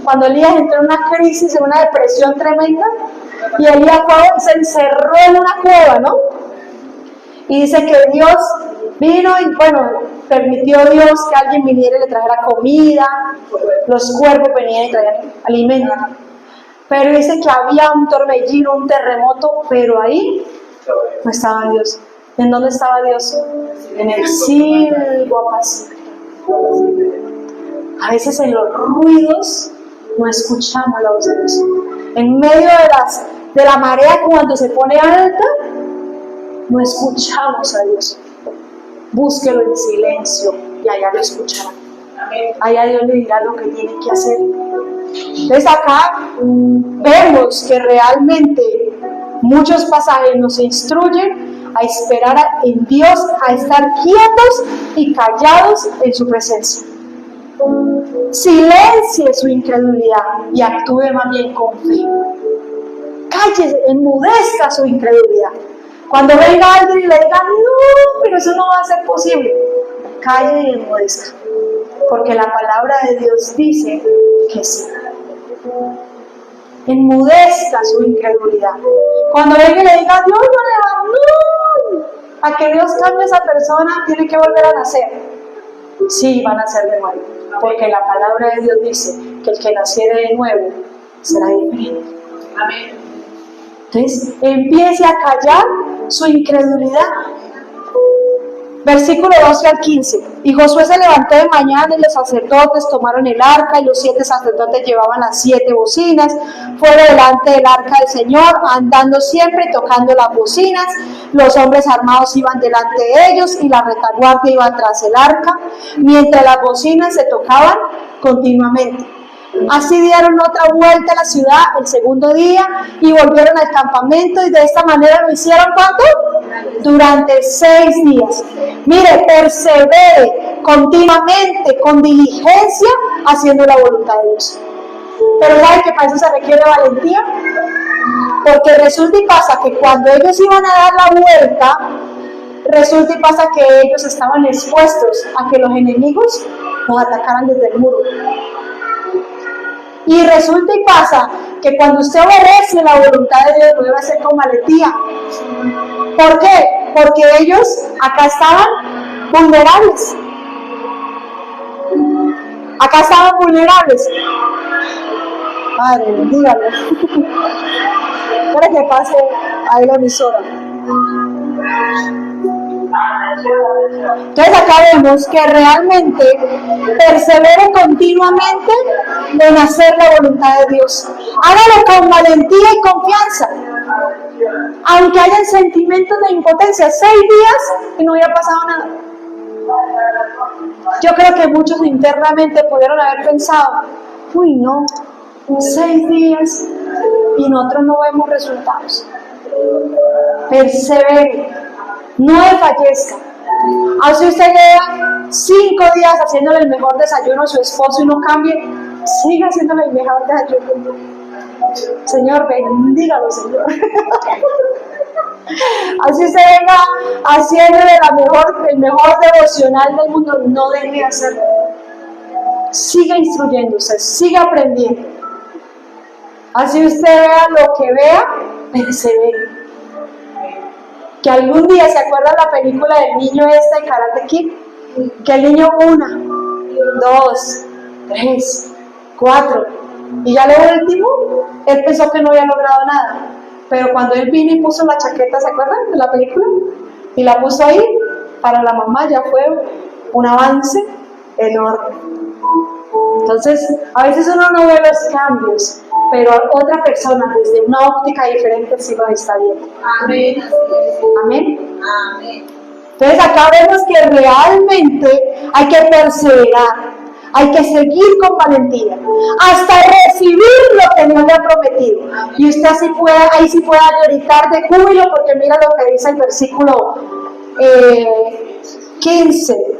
Cuando Elías entró en una crisis, en una depresión tremenda, y Elías se encerró en una cueva, ¿no? Y dice que Dios vino y, bueno, permitió Dios que alguien viniera y le trajera comida, los cuervos venían y traían alimento. Pero dice que había un torbellino, un terremoto, pero ahí no estaba Dios. ¿En dónde estaba Dios? En el silbo apacible. A veces en los ruidos no escuchamos la voz de Dios. En medio de la marea cuando se pone alta, no escuchamos a Dios. Búsquelo en silencio y allá lo escuchará. Allá Dios le dirá lo que tiene que hacer. Entonces acá vemos que realmente muchos pasajes nos instruyen a esperar en Dios, a estar quietos y callados en su presencia. Silencie su incredulidad y actúe más bien con fe. Cállese, enmudezca su incredulidad. Cuando venga alguien y le diga, no, pero eso no va a ser posible, calle y enmudezca. Porque la palabra de Dios dice que sí. Enmudezca su incredulidad. Cuando venga y le diga, Dios no le va, no, a que Dios cambie a esa persona, tiene que volver a nacer. Sí, van a nacer de nuevo. Porque la palabra de Dios dice que el que naciere de nuevo será diferente. Amén. Entonces, empiece a callar su incredulidad. Versículo 12 al 15. Y Josué se levantó de mañana y los sacerdotes tomaron el arca y los 7 sacerdotes llevaban las 7 bocinas. Fueron delante del arca del Señor, andando siempre y tocando las bocinas. Los hombres armados iban delante de ellos y la retaguardia iba tras el arca, mientras las bocinas se tocaban continuamente. Así dieron otra vuelta a la ciudad el segundo día y volvieron al campamento y de esta manera lo hicieron ¿cuánto? Durante 6 días. Mire, persevere continuamente, con diligencia, haciendo la voluntad de Dios. Pero ¿sabe que para eso se requiere valentía? Porque resulta y pasa que cuando ellos iban a dar la vuelta, resulta y pasa que ellos estaban expuestos a que los enemigos los atacaran desde el muro. Y resulta y pasa que cuando usted obedece la voluntad de Dios, lo debe hacer con valentía. ¿Por qué? Porque ellos acá estaban vulnerables. Acá estaban vulnerables. Padre, dígalo. Para que pase ahí la emisora. Entonces acá vemos que realmente persevere continuamente en hacer la voluntad de Dios. Hágalo con valentía y confianza. Aunque hayan sentimientos de impotencia, 6 días y no hubiera pasado nada. Yo creo que muchos internamente pudieron haber pensado, uy no, 6 días y nosotros no vemos resultados. Persevere, no desfallezca. Así usted lleva 5 días haciéndole el mejor desayuno a su esposo y no cambie, siga haciéndole el mejor desayuno. Señor, bendígalo, Señor. Así usted venga haciéndole el mejor devocional del mundo, no deje de hacerlo. Siga instruyéndose, siga aprendiendo. Así usted vea lo que vea, persevere. Que algún día, ¿se acuerdan la película del niño de Karate Kid? Que el niño 1, 2, 3, 4. Y ya lo último, él pensó que no había logrado nada. Pero cuando él vino y puso la chaqueta, ¿se acuerdan de la película? Y la puso ahí, para la mamá ya fue un avance enorme. Entonces, a veces uno no ve los cambios, pero otra persona desde una óptica diferente sí lo está viendo. Amén. Amén. Amén. Entonces acá vemos que realmente hay que perseverar, hay que seguir con valentía, hasta recibir lo que Dios le ha prometido. Y usted ahí sí pueda gritar de júbilo, porque mira lo que dice el versículo 15.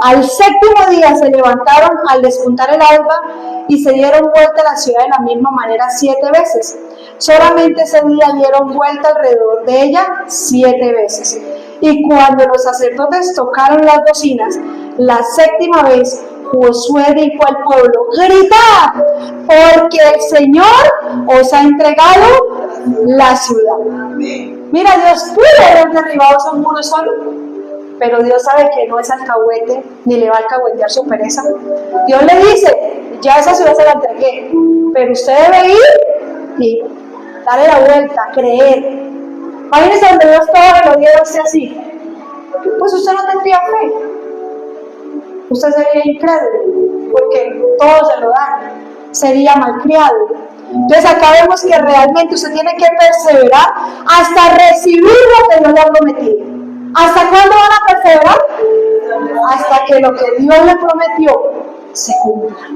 Al séptimo día se levantaron al despuntar el alba y se dieron vuelta a la ciudad de la misma manera 7 veces. Solamente ese día dieron vuelta alrededor de ella 7 veces. Y cuando los sacerdotes tocaron las bocinas, la 7ª vez, Josué dijo al pueblo: gritad, porque el Señor os ha entregado la ciudad. Mira, Dios pudo haber derribado esos muros solo, pero Dios sabe que no es alcahuete, ni le va a alcahuetear su pereza. Dios le dice: ya esa ciudad se la entregué, pero usted debe ir y darle la vuelta, creer. Imagínese donde Dios todo lo diera usted así. Pues usted no tendría fe. Usted sería incrédulo, porque todo se lo dan. Sería malcriado. Entonces acá vemos que realmente usted tiene que perseverar hasta recibir lo que Dios le ha prometido. ¿Hasta cuándo van a perseverar? Hasta que lo que Dios le prometió se cumpla.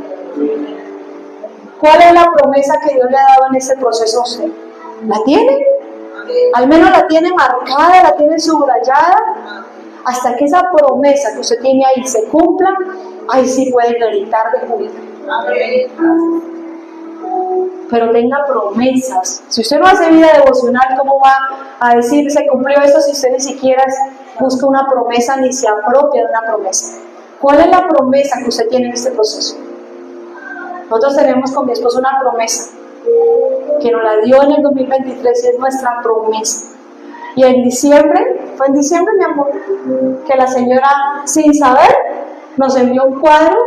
¿Cuál es la promesa que Dios le ha dado en este proceso a usted? ¿La tiene? Al menos la tiene marcada, la tiene subrayada. Hasta que esa promesa que usted tiene ahí se cumpla, ahí sí puede gritar de júbilo. Pero tenga promesas. Si usted no hace vida devocional, ¿cómo va a decir se cumplió esto si usted ni siquiera busca una promesa ni se apropia de una promesa? ¿Cuál es la promesa que usted tiene en este proceso? Nosotros tenemos con mi esposo una promesa que nos la dio en el 2023 y es nuestra promesa. Y en diciembre, fue en diciembre, mi amor, que la señora, sin saber, nos envió un cuadro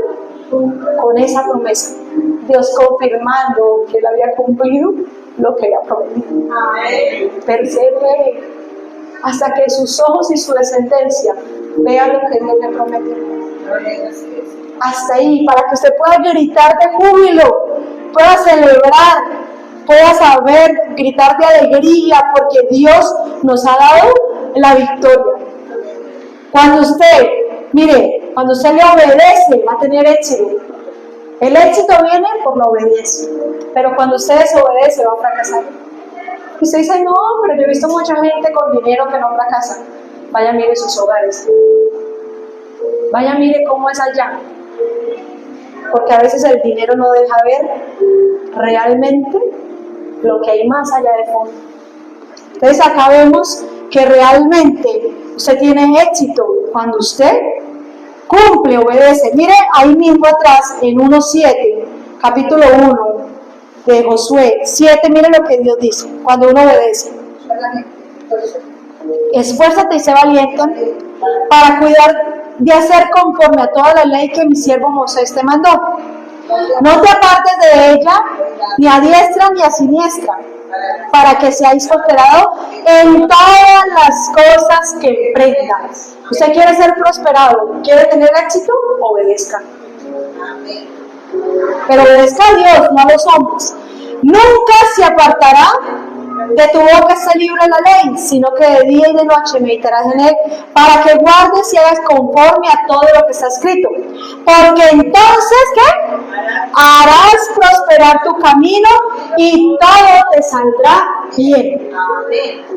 con esa promesa. Dios confirmando que él había cumplido lo que había prometido. Persevere hasta que sus ojos y su descendencia vean lo que Dios le prometió. Hasta ahí, para que usted pueda gritar de júbilo, pueda celebrar, pueda saber gritar de alegría, porque Dios nos ha dado la victoria. Cuando usted, mire, cuando usted le obedece, va a tener éxito. El éxito viene por la obediencia, pero cuando usted desobedece va a fracasar. Y usted dice: no, pero yo he visto mucha gente con dinero que no fracasa. Vaya, mire sus hogares. Vaya, mire cómo es allá. Porque a veces el dinero no deja ver realmente lo que hay más allá de fondo. Entonces acá vemos que realmente usted tiene éxito cuando usted cumple, obedece. Mire ahí mismo atrás en 1:7, capítulo 1 de Josué 7, mire lo que Dios dice cuando uno obedece. Esfuérzate y sé valiente para cuidar de hacer conforme a toda la ley que mi siervo Moisés te mandó. No te apartes de ella, ni a diestra ni a siniestra, para que seáis prosperados en todas las cosas que emprendas. ¿Usted quiere ser prosperado? ¿Quiere tener éxito? Obedezca. Pero obedezca a Dios, no a los hombres. Nunca se apartará de tu boca este libro de la ley, sino que de día y de noche meditarás en él, para que guardes y hagas conforme a todo lo que está escrito. Porque entonces, ¿qué? Harás prosperar tu camino y todo te saldrá bien.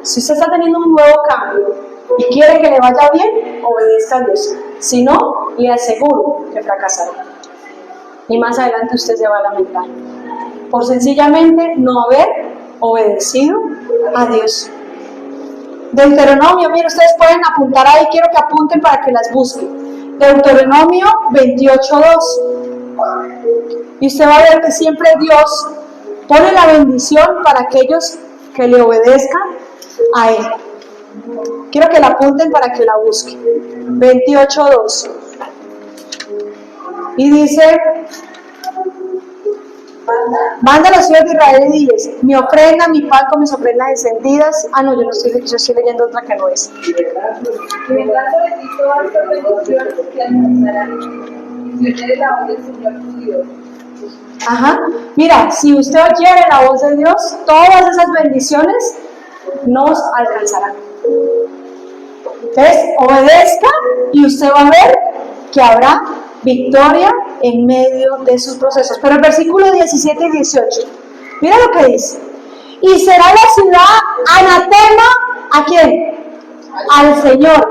Si usted está teniendo un nuevo cambio y quiere que le vaya bien, obedezca a Dios. Si no, le aseguro que fracasará. Y más adelante usted se va a lamentar por sencillamente no haber obedecido a Dios. Deuteronomio, mire, ustedes pueden apuntar ahí, quiero que apunten para que las busquen. Deuteronomio 28:2. Y usted va a ver que siempre Dios pone la bendición para aquellos que le obedezcan a Él. Quiero que la apunten para que la busquen. 28:2. Y dice, manda a los hijos de Israel y diles, mi ofrenda, mi pan con mis ofrendas encendidas. Ah, no, yo estoy leyendo otra que no es. En el caso de ti, todas estas bendiciones que alcanzarán, si oyeres la voz del Señor tu Dios. Ajá. Mira, si usted oyere la voz de Dios, todas esas bendiciones nos alcanzarán. Entonces, obedezca y usted va a ver que habrá victoria en medio de sus procesos. Pero el versículo 17 y 18, mira lo que dice. Y será la ciudad anatema, ¿a quién? Al Señor,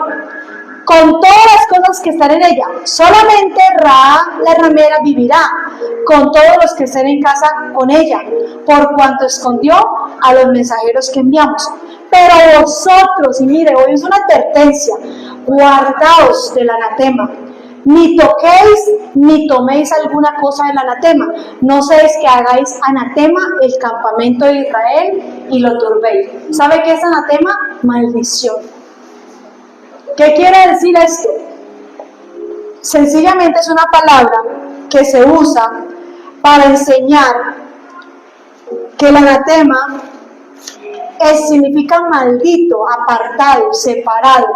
con todas las cosas que están en ella. Solamente Ra, la ramera, vivirá, con todos los que estén en casa con ella, por cuanto escondió a los mensajeros que enviamos. Pero vosotros, y mire, hoy es una advertencia, guardaos del anatema. Ni toquéis, ni toméis alguna cosa del anatema. No seáis que hagáis anatema el campamento de Israel y lo turbéis. ¿Sabe qué es anatema? Maldición. ¿Qué quiere decir esto? Sencillamente es una palabra que se usa para enseñar que el anatema significa maldito, apartado, separado.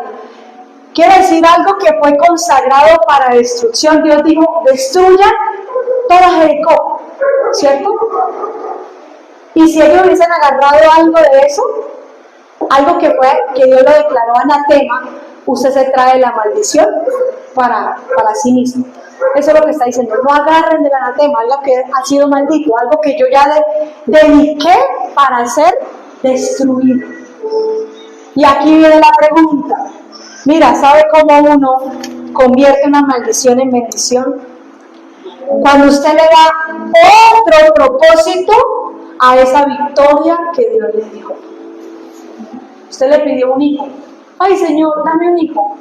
Quiere decir algo que fue consagrado para destrucción. Dios dijo, destruyan toda Jericó, ¿cierto? Y si ellos hubiesen agarrado algo de eso, algo que Dios lo declaró anatema, usted se trae la maldición para sí mismo. Eso es lo que está diciendo. No agarren del anatema, algo que ha sido maldito, algo que yo ya dediqué para ser destruido. Y aquí viene la pregunta. Mira, ¿sabe cómo uno convierte una maldición en bendición? Cuando usted le da otro propósito a esa victoria que Dios le dio. Usted le pidió un hijo. Ay, Señor, dame un hijo.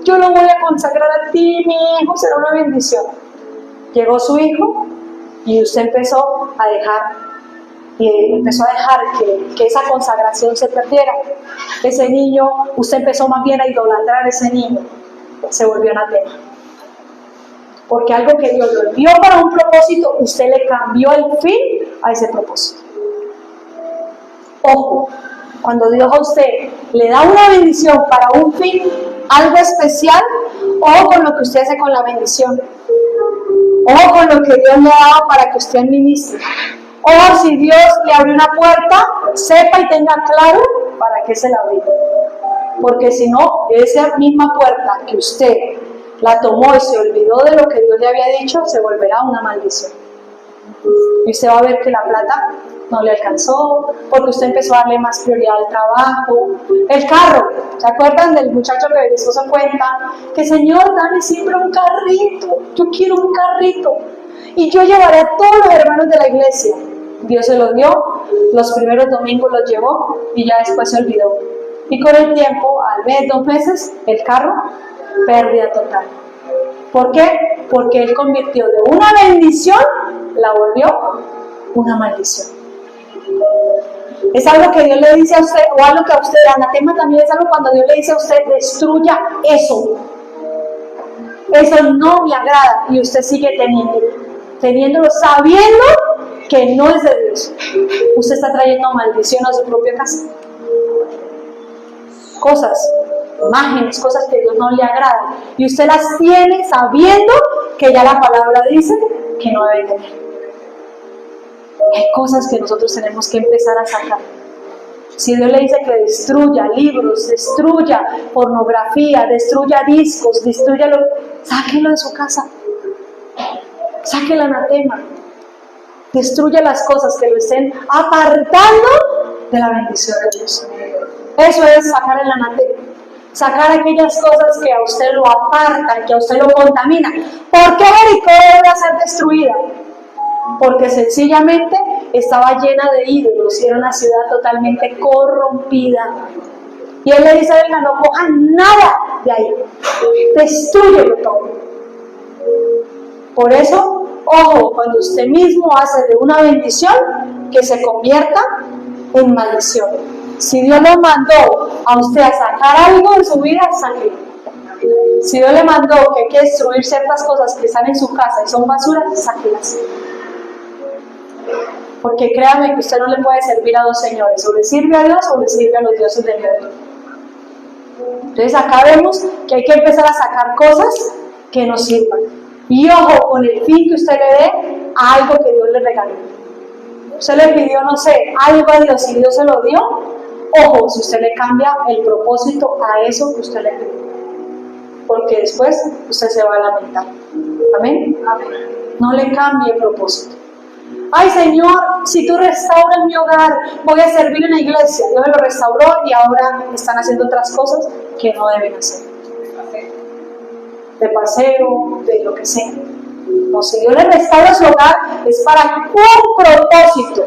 Yo lo voy a consagrar a ti, mi hijo será una bendición. Llegó su hijo y usted empezó a dejar que esa consagración se perdiera. Ese niño, usted empezó más bien a idolatrar a ese niño, se volvió anatema. Porque algo que Dios lo dio para un propósito, usted le cambió el fin a ese propósito. Ojo, cuando Dios a usted le da una bendición para un fin, algo especial, ojo con lo que usted hace con la bendición. Ojo con lo que Dios le ha dado para que usted administre. O si Dios le abrió una puerta, sepa y tenga claro para qué se la abrió. Porque si no, esa misma puerta que usted la tomó y se olvidó de lo que Dios le había dicho, se volverá una maldición. Y usted va a ver que la plata no le alcanzó, porque usted empezó a darle más prioridad al trabajo. El carro, ¿se acuerdan del muchacho que el esposo cuenta? Que Señor, dame siempre un carrito, yo quiero un carrito. Y yo llevaré a todos los hermanos de la iglesia. Dios se los dio, los primeros domingos los llevó y ya después se olvidó. Y con el tiempo, al mes, 2 meses, el carro, pérdida total. ¿Por qué? Porque él convirtió de una bendición, la volvió una maldición. Es algo que Dios le dice a usted, o algo que a usted, anatema también es algo cuando Dios le dice a usted, destruya eso. Eso no me agrada y usted sigue teniéndolo, sabiendo que no es de Dios. Usted está trayendo maldición a su propia casa. Cosas, imágenes, cosas que a Dios no le agradan. Y usted las tiene sabiendo que ya la palabra dice que no debe tener. Hay cosas que nosotros tenemos que empezar a sacar. Si Dios le dice que destruya libros, destruya pornografía, destruya discos, sáquelo de su casa. Saque el anatema. Destruya las cosas que lo estén apartando de la bendición de Dios. Eso es sacar el anatema. Sacar aquellas cosas que a usted lo apartan, que a usted lo contaminan. ¿Por qué Jericó debe ser destruida? Porque sencillamente estaba llena de ídolos y era una ciudad totalmente corrompida. Y él le dice, venga, no cojan nada de ahí, destrúyelo todo. Por eso, ojo, cuando usted mismo hace de una bendición, que se convierta en maldición. Si Dios lo mandó a usted a sacar algo de su vida, sáquelo. Si Dios le mandó que hay que destruir ciertas cosas que están en su casa y son basura, sáquelas. Porque créame que usted no le puede servir a dos señores, o le sirve a Dios o le sirve a los dioses del mundo. Entonces acá vemos que hay que empezar a sacar cosas que nos sirvan. Y ojo, con el fin que usted le dé a algo que Dios le regaló. Usted le pidió, no sé, algo a Dios y Dios se lo dio. Ojo, si usted le cambia el propósito a eso que usted le pidió. Porque después usted se va a lamentar. ¿Amén? Amén. No le cambie el propósito. Ay, Señor, si tú restauras mi hogar, voy a servir en la iglesia. Dios me lo restauró y ahora están haciendo otras cosas que no deben hacer. De paseo, de lo que sea. No, si Dios le restaura su hogar, es para un propósito.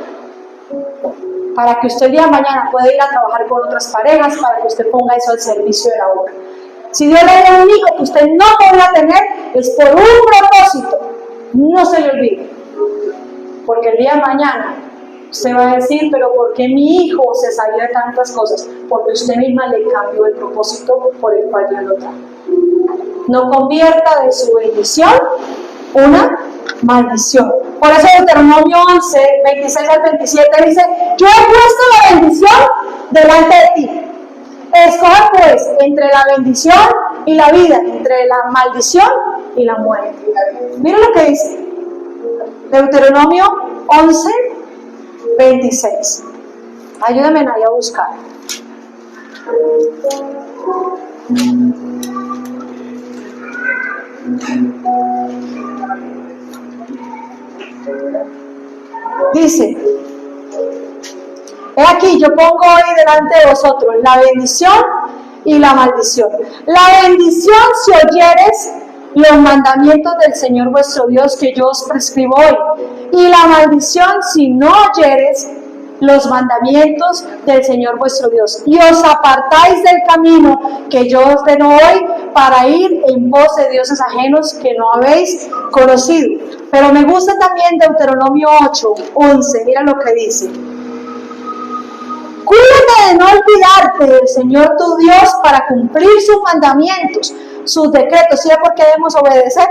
Para que usted el día de mañana pueda ir a trabajar con otras parejas, para que usted ponga eso al servicio de la obra. Si Dios le da un hijo que usted no podrá tener, es por un propósito. No se le olvide. Porque el día de mañana usted va a decir, pero ¿por qué mi hijo se salió de tantas cosas? Porque usted misma le cambió el propósito por el cual Dios lo trajo. No convierta de su bendición una maldición. Por eso Deuteronomio 11, 26 al 27 dice, yo he puesto la bendición delante de ti. Escoja pues entre la bendición y la vida, entre la maldición y la muerte. Mira lo que dice. Deuteronomio 11, 26. Ayúdame ahí a buscar. Dice, he aquí, yo pongo hoy delante de vosotros la bendición y la maldición. La bendición si oyeres los mandamientos del Señor vuestro Dios que yo os prescribo hoy, y la maldición si no oyeres los mandamientos del Señor vuestro Dios, y os apartáis del camino que yo os ordeno hoy para ir en pos de dioses ajenos que no habéis conocido. Pero me gusta también Deuteronomio 8, 11, mira lo que dice. Cuídate de no olvidarte del Señor tu Dios para cumplir sus mandamientos, sus decretos. ¿Sí? Porque debemos obedecer.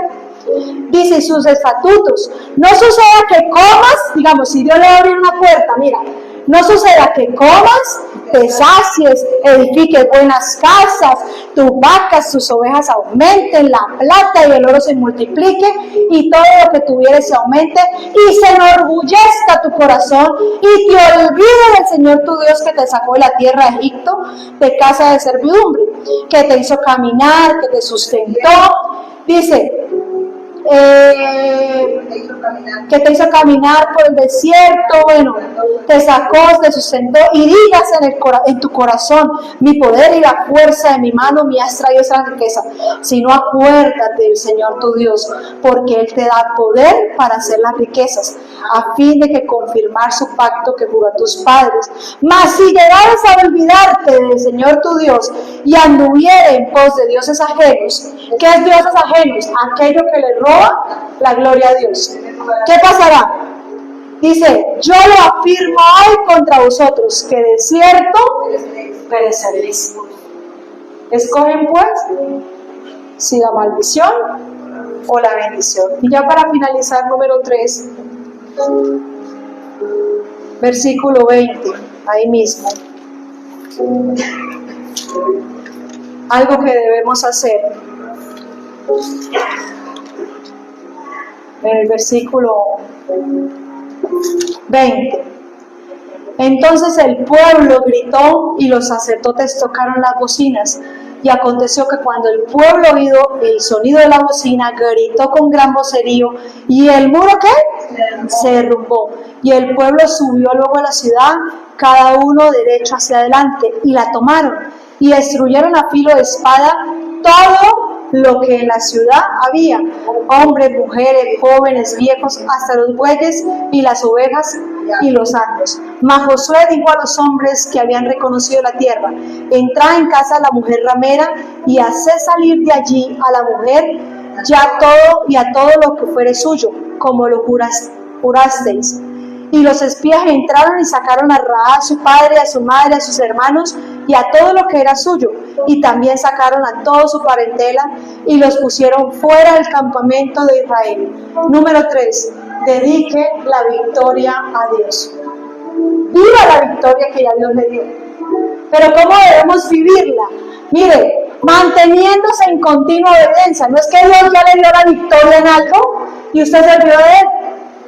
Dice, sus estatutos. No suceda que comas, digamos, si Dios le abre una puerta, mira, no suceda que comas, te sacies, edifiques buenas casas, tus vacas, tus ovejas aumenten, la plata y el oro se multiplique, y todo lo que tuvieres se aumente, y se enorgullezca tu corazón, y te olvide del Señor tu Dios que te sacó de la tierra de Egipto, de casa de servidumbre, que te hizo caminar, que te sustentó. Dice, que te hizo caminar por el desierto, bueno, te sacó, te sustentó, y digas en tu corazón, mi poder y la fuerza de mi mano me has traído esa riqueza. Sino acuérdate del Señor tu Dios, porque Él te da poder para hacer las riquezas, a fin de que confirmar su pacto que juró a tus padres. Mas si llegares a olvidarte del Señor tu Dios y anduviere en pos de dioses ajenos, ¿qué es dioses ajenos? Aquello que le roba la gloria a Dios. ¿Qué pasará? Dice, yo lo afirmo hoy contra vosotros, que de cierto pereceréis. Escogen pues si la maldición o la bendición. Y ya para finalizar, número 3, versículo 20, ahí mismo. Algo que debemos hacer. En el versículo 20. Entonces el pueblo gritó y los sacerdotes tocaron las bocinas. Y aconteció que cuando el pueblo oído el sonido de la bocina, gritó con gran vocerío, y el muro ¿qué? Se derrumbó. Y el pueblo subió luego a la ciudad, cada uno derecho hacia adelante, y la tomaron, y destruyeron a filo de espada todo lo que en la ciudad había, hombres, mujeres, jóvenes, viejos, hasta los bueyes y las ovejas y los asnos. Mas Josué dijo a los hombres que habían reconocido la tierra: entrad en casa de la mujer ramera y haced salir de allí a la mujer ya todo y a todo lo que fuere suyo, como lo jurasteis. Y los espías entraron y sacaron a Rahab, a su padre, a su madre, a sus hermanos y a todo lo que era suyo. Y también sacaron a toda su parentela y los pusieron fuera del campamento de Israel. Número 3. Dedique la victoria a Dios. Viva la victoria que ya Dios le dio. Pero ¿cómo debemos vivirla? Mire, manteniéndose en continua obediencia. No es que Dios ya le dio la victoria en algo y usted se olvidó de él.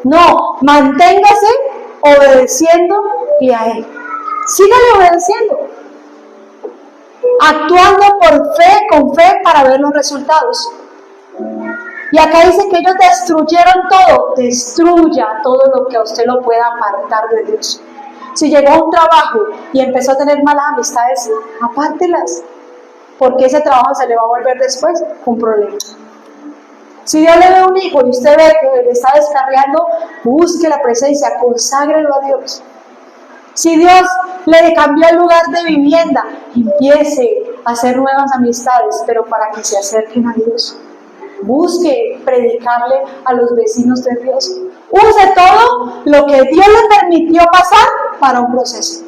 No, manténgase obedeciendo y a Él. Sígale obedeciendo. Actuando por fe, con fe, para ver los resultados. Y acá dice que ellos destruyeron todo. Destruya todo lo que a usted lo pueda apartar de Dios. Si llegó a un trabajo y empezó a tener malas amistades, apártelas. Porque ese trabajo se le va a volver después un problema. Si Dios le ve un hijo y usted ve que le está descarriando, busque la presencia, conságrelo a Dios. Si Dios le cambió el lugar de vivienda, empiece a hacer nuevas amistades, pero para que se acerquen a Dios. Busque predicarle a los vecinos de Dios. Use todo lo que Dios le permitió pasar para un proceso.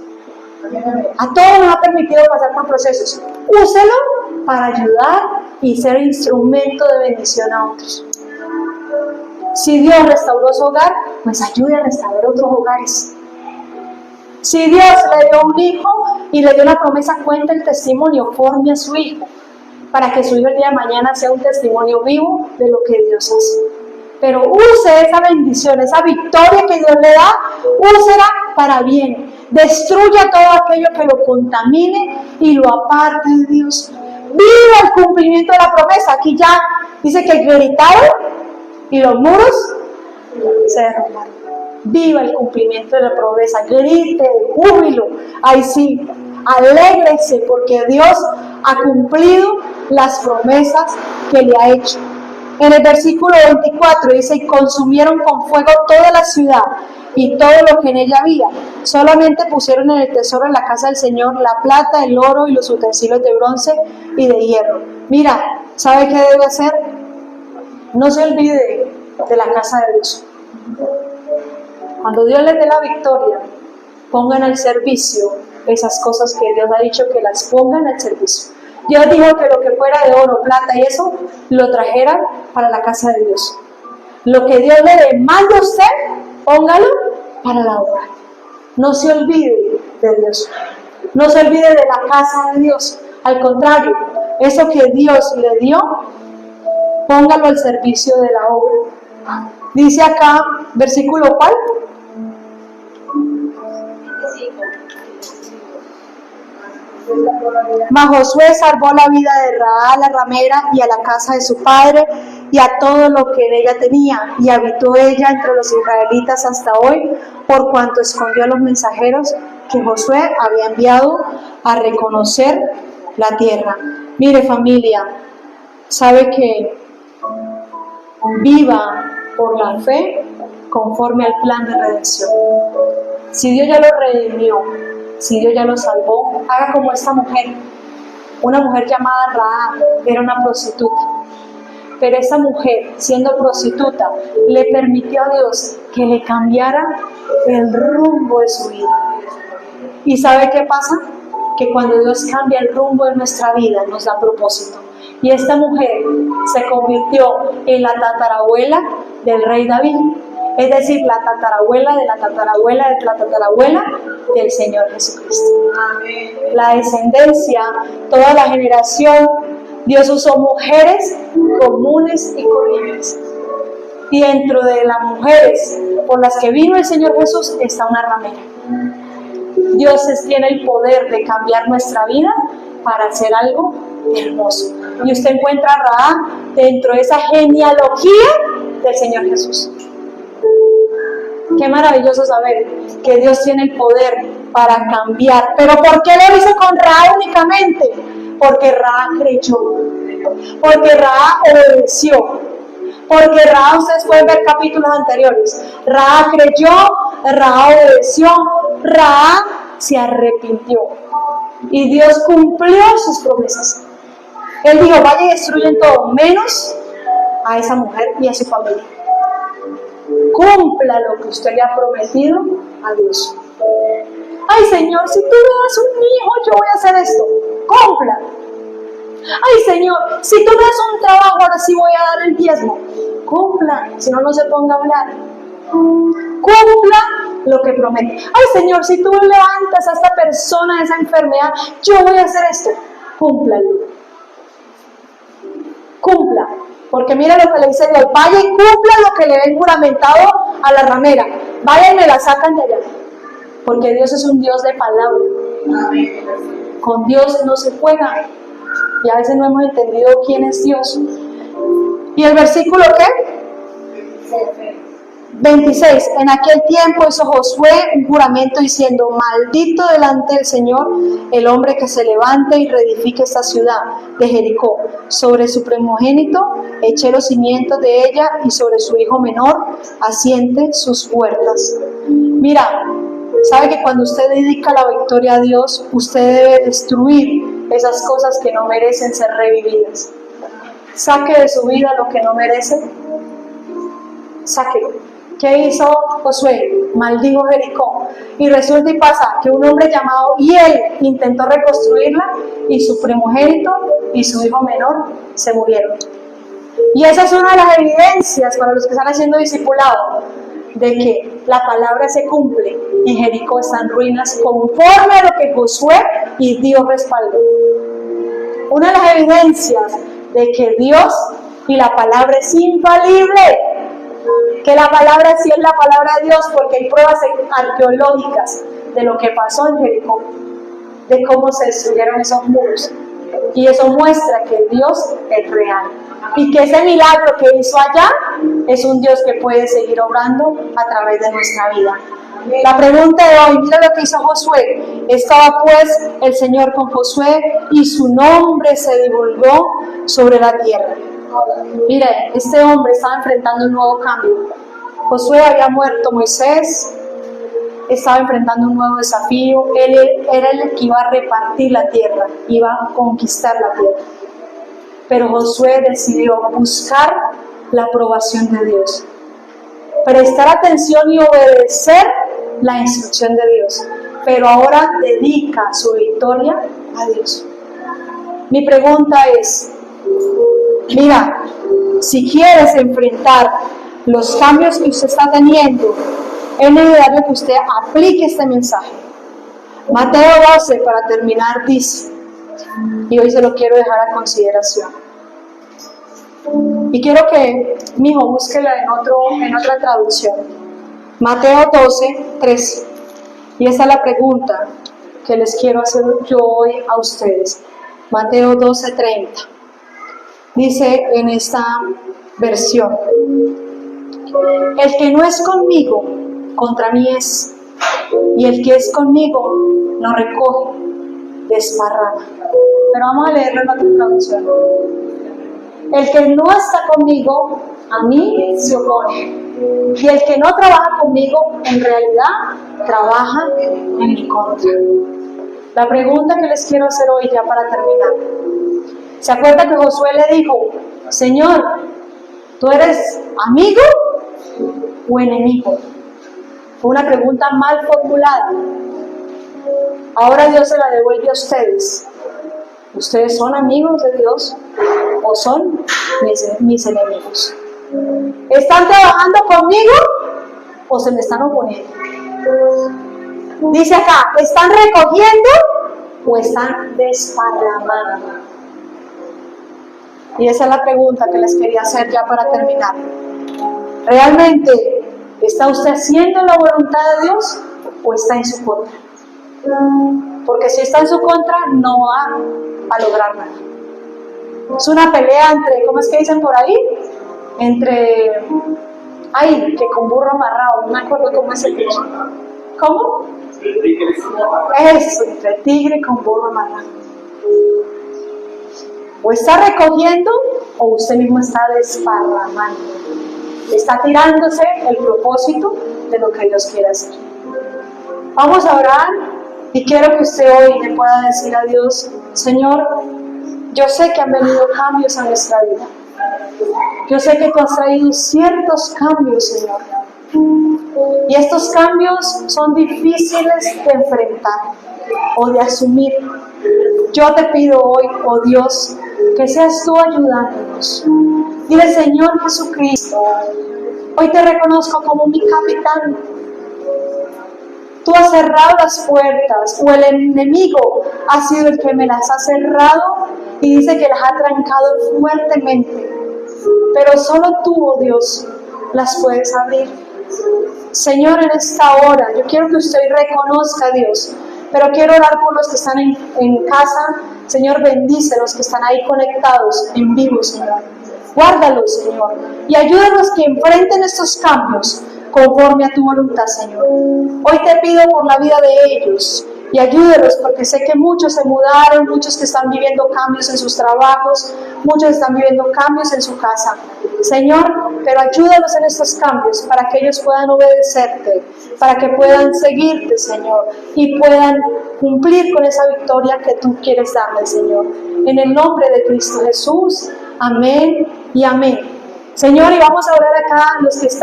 A todos nos ha permitido pasar por procesos. Úselo para ayudar y ser instrumento de bendición a otros. Si Dios restauró su hogar, pues ayude a restaurar otros hogares. Si Dios le dio un hijo y le dio una promesa, cuenta el testimonio, forme a su hijo, para que su hijo el día de mañana sea un testimonio vivo de lo que Dios hace. Pero use esa bendición, esa victoria que Dios le da, úsela para bien. Destruya todo aquello que lo contamine y lo aparte de Dios. Viva el cumplimiento de la promesa. Aquí ya dice que gritaron y los muros se derrumbaron. Viva el cumplimiento de la promesa. Grite, júbilo. Ahí sí, alégrese porque Dios ha cumplido las promesas que le ha hecho. En el versículo 24 dice, y consumieron con fuego toda la ciudad y todo lo que en ella había. Solamente pusieron en el tesoro en la casa del Señor la plata, el oro y los utensilios de bronce y de hierro. Mira, ¿sabe qué debe hacer? No se olvide de la casa de Dios. Cuando Dios les dé la victoria, pongan al servicio esas cosas que Dios ha dicho que las pongan al servicio. Dios dijo que lo que fuera de oro, plata y eso, lo trajeran para la casa de Dios. Lo que Dios le demanda a usted, póngalo para la obra. No se olvide de Dios. No se olvide de la casa de Dios. Al contrario, eso que Dios le dio, póngalo al servicio de la obra. Dice acá, versículo ¿cuál? Mas Josué salvó la vida de Rahab la ramera y a la casa de su padre y a todo lo que en ella tenía, y habitó ella entre los israelitas hasta hoy, por cuanto escondió a los mensajeros que Josué había enviado a reconocer la tierra. Mire, familia, sabe que viva por la fe conforme al plan de redención. Si Dios ya lo redimió, si Dios ya lo salvó, haga como esta mujer. Una mujer llamada Rahab, era una prostituta. Pero esa mujer, siendo prostituta, le permitió a Dios que le cambiara el rumbo de su vida. ¿Y sabe qué pasa? Que cuando Dios cambia el rumbo de nuestra vida, nos da propósito. Y esta mujer se convirtió en la tatarabuela del rey David. Es decir, la tatarabuela de la tatarabuela de la tatarabuela del Señor Jesucristo. La descendencia, toda la generación, Dios usó mujeres comunes y corrientes. Y dentro de las mujeres por las que vino el Señor Jesús está una ramera. Dios tiene el poder de cambiar nuestra vida para hacer algo hermoso. Y usted encuentra a Rahab dentro de esa genealogía del Señor Jesús. Qué maravilloso saber que Dios tiene el poder para cambiar. Pero ¿por qué lo hizo con Rahab únicamente? Porque Rahab creyó. Porque Rahab obedeció. Porque Rahab, ustedes pueden ver capítulos anteriores. Rahab creyó, Rahab obedeció, Rahab se arrepintió. Y Dios cumplió sus promesas. Él dijo, vaya y destruyen todo, menos a esa mujer y a su familia. cumpla lo que usted le ha prometido a Dios. Ay, Señor, si tú me das un hijo, yo voy a hacer esto. Cumpla. Ay, Señor, si tú me das un trabajo, ahora sí voy a dar el diezmo. Cumpla, si no, no se ponga a hablar. Cumpla lo que promete. Ay, Señor, si tú levantas a esta persona de esa enfermedad, yo voy a hacer esto. Cúmplalo. Cumpla. Porque mira lo que le dice Dios. Vaya y cumpla lo que le ven juramentado a la ramera. Vaya y me la sacan de allá. Porque Dios es un Dios de palabra. Con Dios no se juega. Y a veces no hemos entendido quién es Dios. ¿Y el versículo qué? 26. En aquel tiempo hizo Josué un juramento diciendo: maldito delante del Señor el hombre que se levante y reedifique esta ciudad de Jericó. Sobre su primogénito eché los cimientos de ella, y sobre su hijo menor asiente sus puertas. Mira, sabe que cuando usted dedica la victoria a Dios, usted debe destruir esas cosas que no merecen ser revividas. Saque de su vida lo que no merece. Sáquelo. ¿Qué hizo Josué? Maldijo Jericó. Y resulta y pasa que un hombre llamado Hiel intentó reconstruirla, y su primogénito y su hijo menor se murieron. Y esa es una de las evidencias para los que están haciendo discipulado de que la palabra se cumple y Jericó está en ruinas conforme a lo que Josué y Dios respaldó. Una de las evidencias de que Dios y la palabra es infalible, que la palabra sí es la palabra de Dios, porque hay pruebas arqueológicas de lo que pasó en Jericó, de cómo se destruyeron esos muros, y eso muestra que Dios es real y que ese milagro que hizo allá es un Dios que puede seguir obrando a través de nuestra vida. La pregunta de hoy, mira lo que hizo Josué. Estaba pues el Señor con Josué, y su nombre se divulgó sobre la tierra. Mire, este hombre estaba enfrentando un nuevo cambio. Josué había muerto, Moisés estaba enfrentando un nuevo desafío. Él era el que iba a repartir la tierra, iba a conquistar la tierra. Pero Josué decidió buscar la aprobación de Dios, prestar atención y obedecer la instrucción de Dios. Pero ahora dedica su victoria a Dios. Mi pregunta es, mira, si quieres enfrentar los cambios que usted está teniendo, es necesario que usted aplique este mensaje. Mateo 12, para terminar, dice, y hoy se lo quiero dejar a consideración. Y quiero que, mijo, búsquela en otra traducción. Mateo 12, 13. Y esta es la pregunta que les quiero hacer yo hoy a ustedes. Mateo 12, 30. Dice en esta versión: el que no es conmigo, contra mí es, y el que es conmigo, no recoge, desparrama. Pero vamos a leerlo en otra traducción. El que no está conmigo, a mí se opone, y el que no trabaja conmigo, en realidad, trabaja en mi contra. La pregunta que les quiero hacer hoy, ya para terminar, ¿se acuerda que Josué le dijo: Señor, ¿tú eres amigo o enemigo? Fue una pregunta mal formulada. Ahora Dios se la devuelve a ustedes. ¿Ustedes son amigos de Dios o son mis enemigos? ¿Están trabajando conmigo o se me están oponiendo? Dice acá, ¿están recogiendo o están desparramando? Y esa es la pregunta que les quería hacer ya para terminar. ¿Realmente está usted haciendo la voluntad de Dios o está en su contra? Porque si está en su contra, no va a lograr nada. Es una pelea entre, ¿cómo es que dicen por ahí? Entre, ay, que con burro amarrado, no me acuerdo cómo es el dicho. ¿Cómo? Eso, entre tigre con burro amarrado. O está recogiendo o usted mismo está desparramando. Está tirándose el propósito de lo que Dios quiere hacer. Vamos a orar y quiero que usted hoy le pueda decir a Dios: Señor, yo sé que han venido cambios a nuestra vida. Yo sé que tú has traído ciertos cambios, Señor. Y estos cambios son difíciles de enfrentar o de asumir. Yo te pido hoy, oh Dios, que seas tú ayudándonos. Dile, Señor Jesucristo, hoy te reconozco como mi capitán. Tú has cerrado las puertas, o el enemigo ha sido el que me las ha cerrado y dice que las ha trancado fuertemente. Pero solo tú, oh Dios, las puedes abrir. Señor, en esta hora, yo quiero que usted reconozca a Dios, pero quiero orar por los que están en casa. Señor, bendice a los que están ahí conectados en vivo, Señor. Guárdalos, Señor, y ayúdanos que enfrenten estos cambios conforme a tu voluntad, Señor. Hoy te pido por la vida de ellos y ayúdalos, porque sé que muchos se mudaron, muchos que están viviendo cambios en sus trabajos, muchos están viviendo cambios en su casa. Señor, pero ayúdalos en estos cambios para que ellos puedan obedecerte, para que puedan seguirte, Señor, y puedan cumplir con esa victoria que tú quieres darles, Señor. En el nombre de Cristo Jesús, amén y amén. Señor, y vamos a orar acá los que están